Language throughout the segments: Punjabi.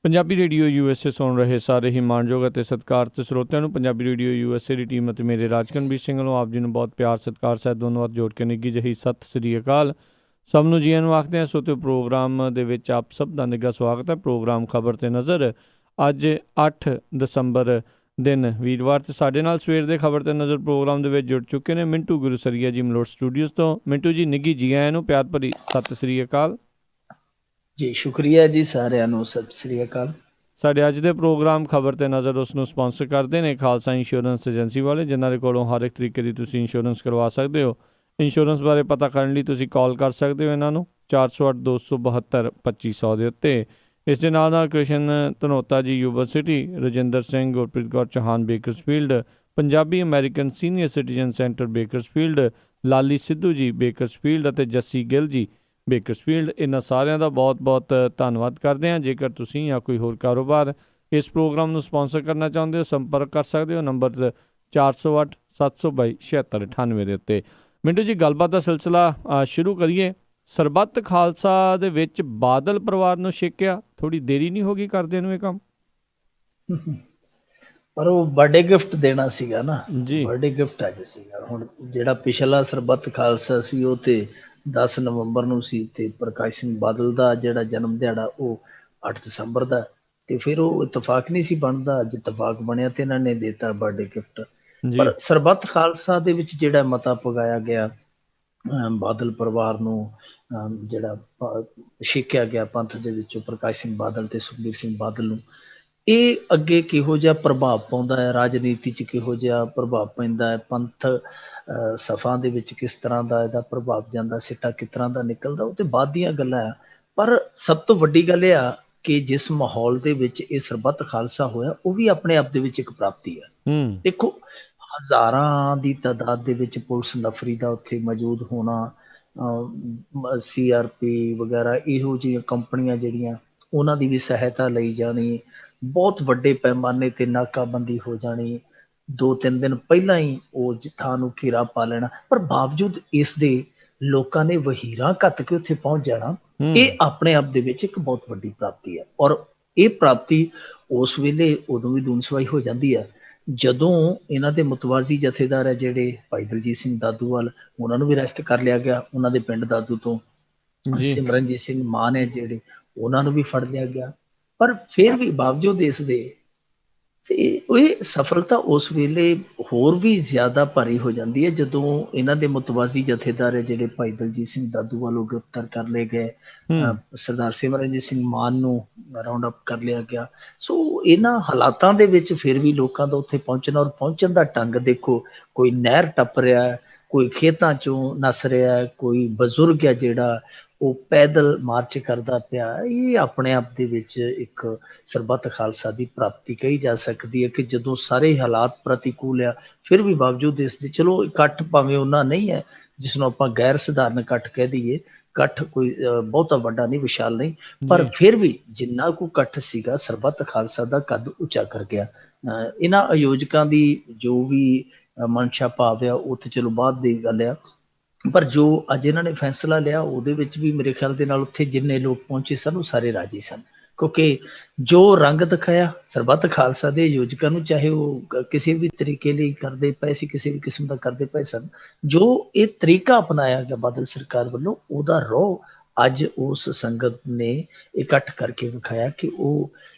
ਪੰਜਾਬੀ ਰੇਡੀਓ USA ਸੁਣ ਰਹੇ ਸਾਰੇ ਹੀ ਮਾਣਯੋਗ ਅਤੇ ਸਤਿਕਾਰਤ ਸਰੋਤਿਆਂ ਨੂੰ ਪੰਜਾਬੀ ਰੇਡੀਓ USA ਦੀ ਟੀਮ ਅਤੇ ਮੇਰੇ ਰਾਜਕਨਵੀਰ ਸਿੰਘ ਵੱਲੋਂ ਆਪ ਜੀ ਨੂੰ ਬਹੁਤ ਪਿਆਰ ਸਤਿਕਾਰ ਸਹਿਤ ਦੋਨੋਂ ਹੱਥ ਜੋੜ ਕੇ ਨਿੱਘੀ ਜਿਹੀ ਸਤਿ ਸ੍ਰੀ ਅਕਾਲ। ਸਭ ਨੂੰ ਜੀਆਂ ਨੂੰ ਆਖਦੇ ਹਾਂ। ਸੋ ਤੇ ਪ੍ਰੋਗਰਾਮ ਦੇ ਵਿੱਚ ਆਪ ਸਭ ਦਾ ਨਿੱਘਾ ਸਵਾਗਤ ਹੈ। ਪ੍ਰੋਗਰਾਮ ਖਬਰ ਤੇ ਨਜ਼ਰ ਅੱਜ 8 ਦਸੰਬਰ ਦਿਨ ਵੀਰਵਾਰ ਤੇ ਸਾਡੇ ਨਾਲ ਸਵੇਰ ਦੇ ਖਬਰ ਤੇ ਨਜ਼ਰ ਪ੍ਰੋਗਰਾਮ ਦੇ ਵਿੱਚ ਜੁੜ ਚੁੱਕੇ ਨੇ ਮਿੰਟੂ ਗੁਰੂਸਰੀਆ ਜੀ ਮਲੋਟ ਸਟੂਡੀਓਜ਼ ਤੋਂ। ਮਿੰਟੂ ਜੀ ਨਿੱਘੀ ਜੀ ਆਇਆਂ ਨੂੰ ਪਿਆਰ ਭਰੀ ਸਤਿ ਸ੍ਰੀ ਅਕਾਲ ਜੀ। ਸ਼ੁਕਰੀਆ ਜੀ, ਸਾਰਿਆਂ ਨੂੰ ਸਤਿ ਸ੍ਰੀ ਅਕਾਲ। ਸਾਡੇ ਅੱਜ ਦੇ ਪ੍ਰੋਗਰਾਮ ਖਬਰ ਤੇ ਨਜ਼ਰ ਉਸ ਨੂੰ ਸਪਾਂਸਰ ਕਰਦੇ ਨੇ ਖਾਲਸਾ ਇੰਸ਼ੋਰੈਂਸ ਏਜੰਸੀ ਵਾਲੇ, ਜਿਨ੍ਹਾਂ ਦੇ ਕੋਲੋਂ ਹਰ ਇੱਕ ਤਰੀਕੇ ਦੀ ਤੁਸੀਂ ਇੰਸ਼ੋਰੈਂਸ ਕਰਵਾ ਸਕਦੇ ਹੋ। ਇੰਸ਼ੋਰੈਂਸ ਬਾਰੇ ਪਤਾ ਕਰਨ ਲਈ ਤੁਸੀਂ ਕਾਲ ਕਰ ਸਕਦੇ ਹੋ ਇਹਨਾਂ ਨੂੰ 408 272 2500 ਦੇ ਉੱਤੇ। ਇਸ ਦੇ ਨਾਲ ਨਾਲ Krishan Dhanota ji university, Rajinder Singh, Gurpreet Kaur Chauhan Bakersfield, Punjabi American senior citizen centre Bakersfield, Lali Sidhu ji Bakersfield ਅਤੇ ਜੱਸੀ ਗਿੱਲ ਜੀ ਬੇਕਰਸਫੀਲਡ, ਇਹਨਾਂ ਸਾਰਿਆਂ ਦਾ ਬਹੁਤ ਬਹੁਤ ਧੰਨਵਾਦ ਕਰਦੇ ਹਾਂ। ਜੇਕਰ ਤੁਸੀਂ ਜਾਂ ਕੋਈ ਹੋਰ ਕਾਰੋਬਾਰ ਇਸ ਪ੍ਰੋਗਰਾਮ ਨੂੰ ਸਪਾਂਸਰ ਕਰਨਾ ਚਾਹੁੰਦੇ ਹੋ, ਸੰਪਰਕ ਕਰ ਸਕਦੇ ਹੋ ਨੰਬਰ 408 722 7698 ਦੇ ਉੱਤੇ। ਮਿੰਟੂ ਜੀ, ਗੱਲਬਾਤ ਦਾ ਸਿਲਸਿਲਾ ਸ਼ੁਰੂ ਕਰੀਏ। ਸਰਬੱਤ ਖਾਲਸਾ ਦੇ ਵਿੱਚ ਬਾਦਲ ਪਰਿਵਾਰ ਨੂੰ ਛੇਕਿਆ, ਥੋੜ੍ਹੀ ਦੇਰੀ ਨਹੀਂ ਹੋ ਗਈ ਕਰਦੇ ਨੂੰ ਇਹ ਕੰਮ? ਪਰ ਉਹ ਬਰਥਡੇ ਗਿਫਟ ਦੇਣਾ ਸੀਗਾ ਨਾ ਜੀ, ਬਰਥਡੇ ਗਿਫਟ ਅੱਜ ਸੀਗਾ। ਹੁਣ ਜਿਹੜਾ ਪਿਛਲਾ ਸਰਬੱਤ ਖਾਲਸਾ ਸੀ ਉਹ ਤੇ 10 ਨਵੰਬਰ ਨੂੰ ਸੀ, ਤੇ ਪ੍ਰਕਾਸ਼ ਸਿੰਘ ਬਾਦਲ ਦਾ ਜਿਹੜਾ ਜਨਮ ਦਿਹਾੜਾ ਉਹ 8 ਦਸੰਬਰ ਦਾ, ਤੇ ਫਿਰ ਉਹ ਇਤਫਾਕ ਨਹੀਂ ਸੀ ਬਣਦਾ। ਅੱਜ ਇਤਫਾਕ ਬਣਿਆ ਤੇ ਇਹਨਾਂ ਨੇ ਦਿੱਤਾ ਬਰਥਡੇ ਗਿਫਟ। ਜੀ, ਪਰ ਸਰਬੱਤ ਖਾਲਸਾ ਦੇ ਵਿੱਚ ਜਿਹੜਾ ਮਤਾ ਪਗਾਇਆ ਗਿਆ ਬਾਦਲ ਪਰਿਵਾਰ ਨੂੰ, ਜਿਹੜਾ ਛੇਕਿਆ ਗਿਆ ਪੰਥ ਦੇ ਵਿੱਚੋਂ ਪ੍ਰਕਾਸ਼ ਸਿੰਘ ਬਾਦਲ ਤੇ ਸੁਖਬੀਰ ਸਿੰਘ ਬਾਦਲ ਨੂੰ, ਇਹ ਅੱਗੇ ਕਿਹੋ ਜਿਹਾ ਪ੍ਰਭਾਵ ਪਾਉਂਦਾ ਹੈ, ਰਾਜਨੀਤੀ 'ਚ ਕਿਹੋ ਜਿਹਾ ਪ੍ਰਭਾਵ ਪੈਂਦਾ ਹੈ, ਪੰਥ ਸਫਾ ਦੇ ਵਿੱਚ ਕਿਸ ਤਰ੍ਹਾਂ ਦਾ ਇਹਦਾ ਪ੍ਰਭਾਵ ਜਾਂਦਾ, ਸਿੱਟਾ ਕਿਸ ਤਰ੍ਹਾਂ ਦਾ ਨਿਕਲਦਾ, ਉਹ ਤੇ ਬਾਅਦ ਦੀਆਂ ਗੱਲਾਂ ਆ। ਪਰ ਸਭ ਤੋਂ ਵੱਡੀ ਗੱਲ ਇਹ ਆ ਕਿ ਜਿਸ ਮਾਹੌਲ ਦੇ ਵਿੱਚ ਇਹ ਸਰਬੱਤ ਖਾਲਸਾ ਹੋਇਆ, ਉਹ ਵੀ ਆਪਣੇ ਆਪ ਦੇ ਵਿੱਚ ਇੱਕ ਪ੍ਰਾਪਤੀ ਹੈ। ਦੇਖੋ, ਹਜ਼ਾਰਾਂ ਦੀ ਤਾਦਾਦ ਦੇ ਵਿੱਚ ਪੁਲਿਸ ਨਫਰੀ ਦਾ ਉੱਥੇ ਮੌਜੂਦ ਹੋਣਾ, CRP ਵਗੈਰਾ ਇਹੋ ਜਿਹੀਆਂ ਕੰਪਨੀਆਂ ਜਿਹੜੀਆਂ, ਉਹਨਾਂ ਦੀ ਵੀ ਸਹਾਇਤਾ ਲਈ ਜਾਣੀ, ਬਹੁਤ ਵੱਡੇ ਪੈਮਾਨੇ ਤੇ ਨਾਕਾਬੰਦੀ ਹੋ ਜਾਣੀ, 2-3 ਦਿਨ ਪਹਿਲਾਂ ਹੀ ਉਹ ਥਾਂ ਨੂੰ ਘੇਰਾ ਪਾ ਲੈਣਾ। ਪਰ ਬਾਵਜੂਦ ਇਸ ਦੇ ਲੋਕਾਂ ਨੇ ਵਹੀਰਾਂ ਘੱਤ ਕੇ ਉੱਥੇ ਪਹੁੰਚ ਜਾਣਾ, ਇਹ ਆਪਣੇ ਆਪ ਦੇ ਵਿੱਚ ਇੱਕ ਬਹੁਤ ਵੱਡੀ ਪ੍ਰਾਪਤੀ ਹੈ। ਔਰ ਇਹ ਪ੍ਰਾਪਤੀ ਉਸ ਵੇਲੇ ਉਦੋਂ ਵੀ ਦੂਨਸਵਾਈ ਹੋ ਜਾਂਦੀ ਹੈ ਜਦੋਂ ਇਹਨਾਂ ਦੇ ਮੁਤਵਾਜ਼ੀ ਜਥੇਦਾਰ ਹੈ ਜਿਹੜੇ ਭਾਈ ਦਲਜੀਤ ਸਿੰਘ ਦਾਦੂਵਾਲ, ਉਹਨਾਂ ਨੂੰ ਵੀ ਅਰੈਸਟ ਕਰ ਲਿਆ ਗਿਆ। ਉਹਨਾਂ ਦੇ ਪਿੰਡ ਦਾਦੂ ਤੋਂ ਸਿਮਰਨਜੀਤ ਸਿੰਘ ਮਾਨ ਹੈ ਜਿਹੜੇ, ਉਹਨਾਂ ਨੂੰ ਵੀ ਫੜ ਲਿਆ ਗਿਆ। ਪਰ ਫਿਰ ਵੀ ਬਾਵਜੂਦ ਇਸ ਦੇ ਤੇ ਇਹ ਸਫਲਤਾ ਉਸ ਵੇਲੇ ਹੋਰ ਵੀ ਜ਼ਿਆਦਾ ਭਾਰੀ ਹੋ ਜਾਂਦੀ ਹੈ ਜਦੋਂ ਇਹਨਾਂ ਦੇ ਮੁਤਵਾਜ਼ੀ ਜਥੇਦਾਰ ਹੈ ਜਿਹੜੇ ਭਾਈ ਦਲਜੀਤ ਸਿੰਘ ਦਾਦੂ ਵੱਲੋਂ ਗ੍ਰਿਫਤਾਰ ਕਰ ਲਏ ਗਏ, ਸਰਦਾਰ ਸਿਮਰਨਜੀਤ ਸਿੰਘ ਮਾਨ ਨੂੰ ਰਾਉਂਡ ਅਪ ਕਰ ਲਿਆ ਗਿਆ। ਸੋ ਇਹਨਾਂ ਹਾਲਾਤਾਂ ਦੇ ਵਿੱਚ ਫਿਰ ਵੀ ਲੋਕਾਂ ਦਾ ਉੱਥੇ ਪਹੁੰਚਣਾ, ਔਰ ਪਹੁੰਚਣ ਦਾ ਢੰਗ ਦੇਖੋ, ਕੋਈ ਨਹਿਰ ਟੱਪ ਰਿਹਾ, ਕੋਈ ਖੇਤਾਂ ਚੋਂ ਨਸ ਰਿਹਾ, ਕੋਈ ਬਜ਼ੁਰਗ ਹੈ ਜਿਹੜਾ ਉਹ ਪੈਦਲ ਮਾਰਚ ਕਰਦਾ ਪਿਆ। ਇਹ ਆਪਣੇ ਆਪ ਦੇ ਵਿੱਚ ਇੱਕ ਸਰਬੱਤ ਖਾਲਸਾ ਦੀ ਪ੍ਰਾਪਤੀ ਕਹੀ ਜਾ ਸਕਦੀ ਹੈ ਕਿ ਜਦੋਂ ਸਾਰੇ ਹਾਲਾਤ ਪ੍ਰਤੀਕੂਲ ਆ, ਫਿਰ ਵੀ ਬਾਵਜੂਦ ਇਸ ਦੇ, ਚਲੋ ਇਕੱਠ ਭਾਵੇਂ ਉਹਨਾਂ ਨਹੀਂ ਹੈ ਜਿਸ ਨੂੰ ਆਪਾਂ ਗੈਰ ਸਧਾਰਨ ਇਕੱਠ ਕਹਿ ਦਈਏ, ਇਕੱਠ ਕੋਈ ਬਹੁਤਾ ਵੱਡਾ ਨਹੀਂ, ਵਿਸ਼ਾਲ ਨਹੀਂ, ਪਰ ਫਿਰ ਵੀ ਜਿੰਨਾ ਕੁ ਇਕੱਠ ਸੀਗਾ ਸਰਬੱਤ ਖਾਲਸਾ ਦਾ ਕੱਦ ਉੱਚਾ ਕਰ ਗਿਆ। ਇਹਨਾਂ ਆਯੋਜਕਾਂ ਦੀ ਜੋ ਵੀ ਮਨਸ਼ਾ ਭਾਵ ਆ ਉਹ ਤੇ ਚਲੋ ਬਾਅਦ ਦੀ ਗੱਲ ਆ, ਪਰ ਜੋ ਅੱਜ ਇਹਨਾਂ ਨੇ ਫੈਸਲਾ ਲਿਆ ਉਹਦੇ ਵਿੱਚ ਵੀ ਮੇਰੇ ਖਿਆਲ ਦੇ ਨਾਲ ਉੱਥੇ ਜਿੰਨੇ ਲੋਕ ਪਹੁੰਚੇ ਸਨ ਉਹ ਸਾਰੇ ਰਾਜੀ ਸਨ, ਕਿਉਂਕਿ ਜੋ ਰੰਗ ਦਿਖਾਇਆ ਸਰਬੱਤ ਖਾਲਸਾ ਦੇ ਆਯੋਜਕਾਂ ਨੂੰ, ਚਾਹੇ ਉਹ ਕਿਸੇ ਵੀ ਤਰੀਕੇ ਲਈ ਕਰਦੇ ਪਏ ਸੀ, ਕਿਸੇ ਵੀ ਕਿਸਮ ਦਾ ਕਰਦੇ ਪਏ ਸਨ, ਜੋ ਇਹ ਤਰੀਕਾ ਅਪਣਾਇਆ ਗਿਆ ਬਾਦਲ ਸਰਕਾਰ ਵੱਲੋਂ, ਉਹਦਾ ਰੋਹ ਅੱਜ ਉਸ ਸੰਗਤ ਨੇ ਇਕੱਠ ਕਰਕੇ ਵਿਖਾਇਆ ਕਿ ਉਹ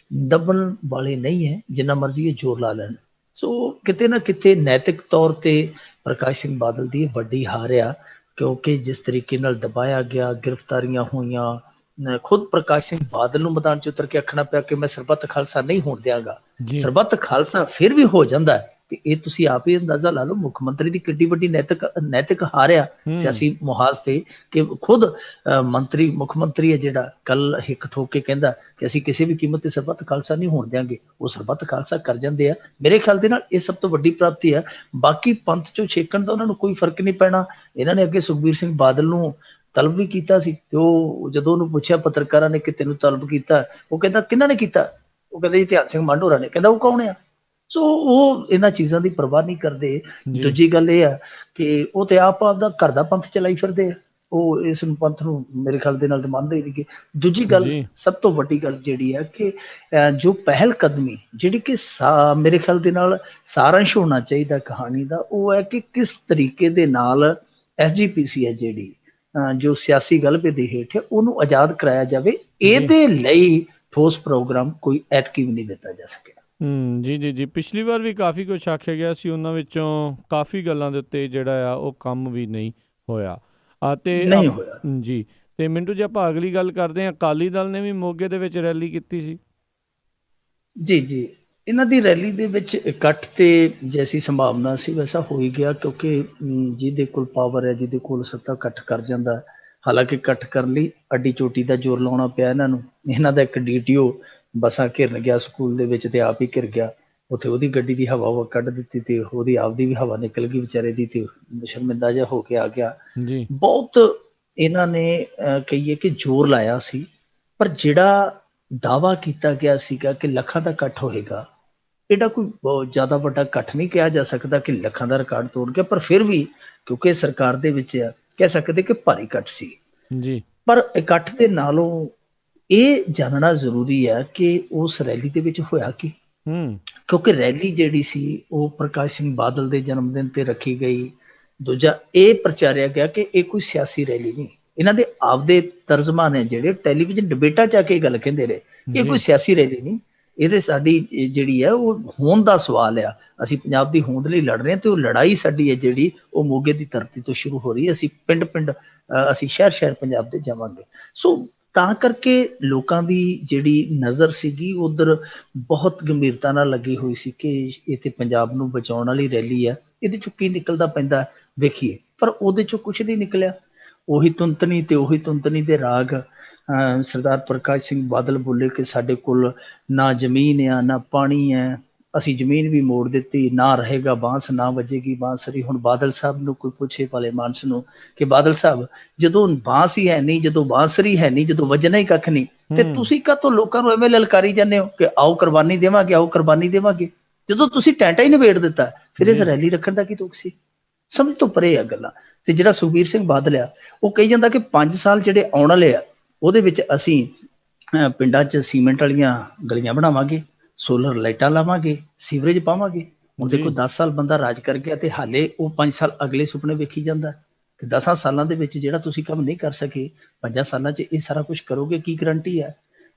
ਦਬਣ ਵਾਲੇ ਨਹੀਂ ਹੈ, ਜਿੰਨਾ ਮਰਜ਼ੀ ਇਹ ਜ਼ੋਰ ਲਾ ਲੈਣ। ਸੋ ਕਿਤੇ ਨਾ ਕਿਤੇ ਨੈਤਿਕ ਤੌਰ ਤੇ ਪ੍ਰਕਾਸ਼ ਸਿੰਘ ਬਾਦਲ ਦੀ ਵੱਡੀ ਹਾਰ ਆ, ਕਿਉਂਕਿ ਜਿਸ ਤਰੀਕੇ ਨਾਲ ਦਬਾਇਆ ਗਿਆ, ਗ੍ਰਿਫਤਾਰੀਆਂ ਹੋਈਆਂ, ਖੁਦ ਪ੍ਰਕਾਸ਼ ਸਿੰਘ ਬਾਦਲ ਨੂੰ ਮੈਦਾਨ 'ਚ ਉਤਰ ਕੇ ਆਖਣਾ ਪਿਆ ਕਿ ਮੈਂ ਸਰਬੱਤ ਖਾਲਸਾ ਨਹੀਂ ਹੋਣ ਦਿਆਂਗਾ। ਸਰਬੱਤ ਖਾਲਸਾ ਫਿਰ ਵੀ ਹੋ ਜਾਂਦਾ ਹੈ, ਤੇ ਇਹ ਤੁਸੀਂ ਆਪ ਹੀ ਅੰਦਾਜ਼ਾ ਲਾ ਲਓ ਮੁੱਖ ਮੰਤਰੀ ਦੀ ਕਿੱਡੀ ਵੱਡੀ ਨੈਤਿਕ ਹਾਰ ਆ ਸਿਆਸੀ ਮੁਹਾਜ਼ ਤੇ, ਕਿ ਖੁਦ ਮੰਤਰੀ, ਮੁੱਖ ਮੰਤਰੀ ਹੈ ਜਿਹੜਾ, ਕੱਲ ਹਿੱਕ ਠੋਕ ਕੇ ਕਹਿੰਦਾ ਕਿ ਅਸੀਂ ਕਿਸੇ ਵੀ ਕੀਮਤ ਤੇ ਸਰਬੱਤ ਖਾਲਸਾ ਨਹੀਂ ਹੋਣ ਦਿਆਂਗੇ, ਉਹ ਸਰਬੱਤ ਖਾਲਸਾ ਕਰ ਜਾਂਦੇ ਆ। ਮੇਰੇ ਖਿਆਲ ਦੇ ਨਾਲ ਇਹ ਸਭ ਤੋਂ ਵੱਡੀ ਪ੍ਰਾਪਤੀ ਹੈ। ਬਾਕੀ ਪੰਥ ਚੋਂ ਛੇਕਣ ਦਾ ਉਹਨਾਂ ਨੂੰ ਕੋਈ ਫਰਕ ਨਹੀਂ ਪੈਣਾ। ਇਹਨਾਂ ਨੇ ਅੱਗੇ ਸੁਖਬੀਰ ਸਿੰਘ ਬਾਦਲ ਨੂੰ ਤਲਬ ਵੀ ਕੀਤਾ ਸੀ, ਤੇ ਉਹ ਜਦੋਂ ਉਹਨੂੰ ਪੁੱਛਿਆ ਪੱਤਰਕਾਰਾਂ ਨੇ ਕਿ ਤੈਨੂੰ ਤਲਬ ਕੀਤਾ, ਉਹ ਕਹਿੰਦਾ ਕਿਹਨਾਂ ਨੇ ਕੀਤਾ? ਉਹ ਕਹਿੰਦਾ ਜੀ ਧਿਆਨ ਸਿੰਘ ਮੰਡ ਹੋਰਾਂ ਨੇ। ਕਹਿੰਦਾ ਉਹ ਕੌਣ ਆ? ਸੋ ਉਹ ਇਹਨਾਂ ਚੀਜ਼ਾਂ ਦੀ ਪਰਵਾਹ ਨਹੀਂ ਕਰਦੇ। ਦੂਜੀ ਗੱਲ ਇਹ ਆ ਕਿ ਉਹ ਤੇ ਆਪ ਆਪਦਾ ਘਰ ਦਾ ਪੰਥ ਚਲਾਈ ਫਿਰਦੇ ਆ, ਉਹ ਇਸ ਨੂੰ ਪੰਥ ਨੂੰ ਮੇਰੇ ਖਿਆਲ ਦੇ ਨਾਲ ਤਾਂ ਮੰਨਦੇ ਹੀ ਨਹੀਂ। ਦੂਜੀ ਗੱਲ, ਜੀ ਸਭ ਤੋਂ ਵੱਡੀ ਗੱਲ ਜਿਹੜੀ ਹੈ ਕਿ ਜੋ ਪਹਿਲ ਕਦਮੀ ਜਿਹੜੀ ਕਿ ਮੇਰੇ ਖਿਆਲ ਦੇ ਨਾਲ ਸਾਰਾਂਸ਼ ਹੋਣਾ ਚਾਹੀਦਾ ਕਹਾਣੀ ਦਾ, ਉਹ ਹੈ ਕਿ ਕਿਸ ਤਰੀਕੇ ਦੇ ਨਾਲ SGPC ਹੈ ਜਿਹੜੀ ਜੋ ਸਿਆਸੀ ਗਲਬੇ ਦੇ ਹੇਠ ਹੈ ਉਹਨੂੰ ਆਜ਼ਾਦ ਕਰਾਇਆ ਜਾਵੇ। ਜੀ ਇਹਦੇ ਲਈ ਠੋਸ ਪ੍ਰੋਗਰਾਮ ਕੋਈ ਐਤਕੀ ਵੀ ਨਹੀਂ ਦਿੱਤਾ ਜਾ ਸਕਿਆ। ਜੀ ਜੀ ਜੀ ਪਿਛਲੀ ਵਾਰ ਵੀ ਕਾਫੀ ਕੁਛ ਆਖਿਆ ਗਿਆ ਸੀ, ਉਹਨਾਂ ਵਿੱਚੋਂ ਕਾਫੀ ਗੱਲਾਂ ਦੇ ਉੱਤੇ ਜਿਹੜਾ ਆ ਉਹ ਕੰਮ ਵੀ ਨਹੀਂ ਹੋਇਆ ਅਤੇ ਨਹੀਂ ਹੋਇਆ ਜੀ। ਤੇ ਮਿੰਟੂ ਜੀ ਆਪਾਂ ਅਗਲੀ ਗੱਲ ਕਰਦੇ ਹਾਂ, ਅਕਾਲੀ ਦਲ ਨੇ ਵੀ ਮੋਗੇ ਦੇ ਵਿੱਚ ਰੈਲੀ ਕੀਤੀ ਸੀ। ਜੀ ਜੀ, ਇਹਨਾਂ ਦੀ ਰੈਲੀ ਦੇ ਵਿੱਚ ਇਕੱਠ ਤੇ ਜੈਸੀ ਸੰਭਾਵਨਾ ਸੀ ਵੈਸਾ ਹੋ ਹੀ ਗਿਆ, ਕਿਉਂਕਿ ਜਿਹਦੇ ਕੋਲ ਪਾਵਰ ਹੈ, ਜਿਹਦੇ ਕੋਲ ਸੱਤਾ, ਇਕੱਠ ਕਰ ਜਾਂਦਾ। ਹਾਲਾਂਕਿ ਇਕੱਠ ਕਰਨ ਲਈ ਅੱਡੀ ਚੋਟੀ ਦਾ ਜ਼ੋਰ ਲਾਉਣਾ ਪਿਆ ਇਹਨਾਂ ਨੂੰ। ਇਹਨਾਂ ਦਾ ਇੱਕ DTO ਬੱਸਾਂ ਘਿਰਨ ਗਿਆ ਸਕੂਲ ਦੇ ਵਿੱਚ ਤੇ ਆਪ ਹੀ ਘਿਰ ਗਿਆ, ਉੱਥੇ ਉਹਦੀ ਗੱਡੀ ਦੀ ਹਵਾ ਕੱਢ ਦਿੱਤੀ ਤੇ ਉਹਦੀ ਆਪਦੀ ਵੀ ਹਵਾ ਨਿਕਲ ਗਈ ਵਿਚਾਰੇ ਦੀ, ਤੇ ਸ਼ਰਮਿੰਦਾ ਜਿਹਾ ਹੋ ਕੇ ਆ ਗਿਆ ਜੀ। ਬਹੁਤ ਇਹਨਾਂ ਨੇ ਕਹੀਏ ਕਿ ਜ਼ੋਰ ਲਾਇਆ ਸੀ, ਪਰ ਜਿਹੜਾ ਦਾਅਵਾ ਕੀਤਾ ਗਿਆ ਸੀਗਾ ਕਿ ਲੱਖਾਂ ਦਾ ਇਕੱਠ ਹੋਏਗਾ, ਇਹਦਾ ਕੋਈ ਬਹੁਤ ਜ਼ਿਆਦਾ ਵੱਡਾ ਇਕੱਠ ਨਹੀਂ ਕਿਹਾ ਜਾ ਸਕਦਾ ਕਿ ਲੱਖਾਂ ਦਾ ਰਿਕਾਰਡ ਤੋੜ ਗਿਆ। ਪਰ ਫਿਰ ਵੀ ਕਿਉਂਕਿ ਸਰਕਾਰ ਦੇ ਵਿੱਚ ਕਹਿ ਸਕਦੇ ਕਿ ਭਾਰੀ ਇਕੱਠ ਸੀ ਜੀ। ਪਰ ਇਕੱਠ ਦੇ ਨਾਲੋਂ ਇਹ ਜਾਣਨਾ ਜ਼ਰੂਰੀ ਹੈ ਕਿ ਉਸ ਰੈਲੀ ਦੇ ਵਿੱਚ ਹੋਇਆ ਕੀ। ਕਿਉਂਕਿ ਰੈਲੀ ਜਿਹੜੀ ਸੀ ਉਹ ਪ੍ਰਕਾਸ਼ ਸਿੰਘ ਬਾਦਲ ਦੇ ਜਨਮ ਦਿਨ ਤੇ ਰੱਖੀ ਗਈ। ਦੂਜਾ, ਇਹ ਪ੍ਰਚਾਰਿਆ ਗਿਆ ਕਿ ਇਹ ਕੋਈ ਸਿਆਸੀ ਰੈਲੀ ਨਹੀਂ। ਇਹਨਾਂ ਦੇ ਆਪਦੇ ਤਰਜਮਾਨ ਨੇ ਜਿਹੜੇ ਟੈਲੀਵਿਜ਼ਨ ਡਿਬੇਟਾਂ 'ਚ ਆ ਕੇ ਗੱਲ ਕਹਿੰਦੇ ਰਹੇ, ਇਹ ਕੋਈ ਸਿਆਸੀ ਰੈਲੀ ਨਹੀਂ, ਇਹਦੇ ਸਾਡੀ ਜਿਹੜੀ ਹੈ ਉਹ ਹੋਂਦ ਦਾ ਸਵਾਲ ਆ। ਅਸੀਂ ਪੰਜਾਬ ਦੀ ਹੋਂਦ ਲਈ ਲੜ ਰਹੇ ਹਾਂ ਤੇ ਉਹ ਲੜਾਈ ਸਾਡੀ ਹੈ ਜਿਹੜੀ ਉਹ ਮੋਗੇ ਦੀ ਧਰਤੀ ਤੋਂ ਸ਼ੁਰੂ ਹੋ ਰਹੀ ਹੈ। ਅਸੀਂ ਪਿੰਡ ਪਿੰਡ, ਅਸੀਂ ਸ਼ਹਿਰ ਸ਼ਹਿਰ ਪੰਜਾਬ ਦੇ ਜਾਵਾਂਗੇ। ਸੋ ਤਾਂ ਕਰਕੇ ਲੋਕਾਂ ਦੀ ਜਿਹੜੀ ਨਜ਼ਰ ਸੀਗੀ ਉਧਰ ਬਹੁਤ ਗੰਭੀਰਤਾ ਨਾਲ ਲੱਗੀ ਹੋਈ ਸੀ ਕਿ ਇਹ ਤੇ ਪੰਜਾਬ ਨੂੰ ਬਚਾਉਣ ਵਾਲੀ ਰੈਲੀ ਆ, ਇਹਦੇ ਚੋਂ ਕੀ ਨਿਕਲਦਾ ਪੈਂਦਾ ਵੇਖੀਏ। ਪਰ ਉਹਦੇ ਚੋਂ ਕੁਛ ਨਹੀਂ ਨਿਕਲਿਆ। ਉਹੀ ਤੁੰਤਨੀ ਤੇ ਉਹੀ ਤੁੰਤਨੀ ਦੇ ਰਾਗ। ਸਰਦਾਰ ਪ੍ਰਕਾਸ਼ ਸਿੰਘ ਬਾਦਲ ਬੋਲੇ ਕਿ ਸਾਡੇ ਕੋਲ ਨਾ ਜ਼ਮੀਨ ਆ ਨਾ ਪਾਣੀ ਹੈ, ਅਸੀਂ ਜ਼ਮੀਨ ਵੀ ਮੋੜ ਦਿੱਤੀ, ਨਾ ਰਹੇਗਾ ਬਾਂਸ ਨਾ ਵੱਜੇਗੀ ਬਾਂਸਰੀ। ਹੁਣ ਬਾਦਲ ਸਾਹਿਬ ਨੂੰ ਕੋਈ ਪੁੱਛੇ ਭਲੇ ਮਾਨਸ ਨੂੰ ਕਿ ਬਾਦਲ ਸਾਹਿਬ, ਜਦੋਂ ਬਾਂਸ ਹੀ ਹੈ ਨਹੀਂ, ਜਦੋਂ ਬਾਂਸਰੀ ਹੈ ਨਹੀਂ, ਜਦੋਂ ਵੱਜਣਾ ਹੀ ਕੱਖ ਨਹੀਂ, ਤੇ ਤੁਸੀਂ ਕਾਹਤੋਂ ਲੋਕਾਂ ਨੂੰ ਐਵੇਂ ਲਲਕਾਰੀ ਜਾਂਦੇ ਹੋ ਕਿ ਆਓ ਕੁਰਬਾਨੀ ਦੇਵਾਂਗੇ, ਆਓ ਕੁਰਬਾਨੀ ਦੇਵਾਂਗੇ, ਜਦੋਂ ਤੁਸੀਂ ਟੈਂਟਾ ਹੀ ਨਿਬੇੜ ਦਿੱਤਾ। ਫਿਰ ਇਸ ਰੈਲੀ ਰੱਖਣ ਦਾ ਕੀ ਤੁਕ ਸੀ? ਸਮਝ ਤੋਂ ਪਰੇ ਆ ਗੱਲਾਂ। ਤੇ ਜਿਹੜਾ ਸੁਖਬੀਰ ਸਿੰਘ ਬਾਦਲ ਆ ਉਹ ਕਹੀ ਜਾਂਦਾ ਕਿ 5 ਸਾਲ ਜਿਹੜੇ ਆਉਣ ਵਾਲੇ ਆ ਉਹਦੇ ਵਿੱਚ ਅਸੀਂ ਪਿੰਡਾਂ 'ਚ ਸੀਮੈਂਟ ਵਾਲੀਆਂ ਗਲੀਆਂ ਬਣਾਵਾਂਗੇ, ਸੋਲਰ ਲਾਈਟਾਂ ਲਾਵਾਂਗੇ, ਸੀਵਰੇਜ ਪਾਵਾਂਗੇ। ਹੁਣ ਦੇਖੋ 10 ਸਾਲ ਬੰਦਾ ਰਾਜ ਕਰ ਗਿਆ ਤੇ ਹਾਲੇ ਉਹ 5 ਸਾਲ ਅਗਲੇ ਸੁਪਨੇ ਵੇਖੀ ਜਾਂਦਾ ਕਿ 10 ਸਾਲਾਂ ਦੇ ਵਿੱਚ ਜਿਹੜਾ ਤੁਸੀਂ ਕੰਮ ਨਹੀਂ ਕਰ ਸਕੇ 5 ਸਾਲਾਂ 'ਚ ਇਹ ਸਾਰਾ ਕੁਝ ਕਰੋਗੇ, ਕੀ ਗਰੰਟੀ ਹੈ?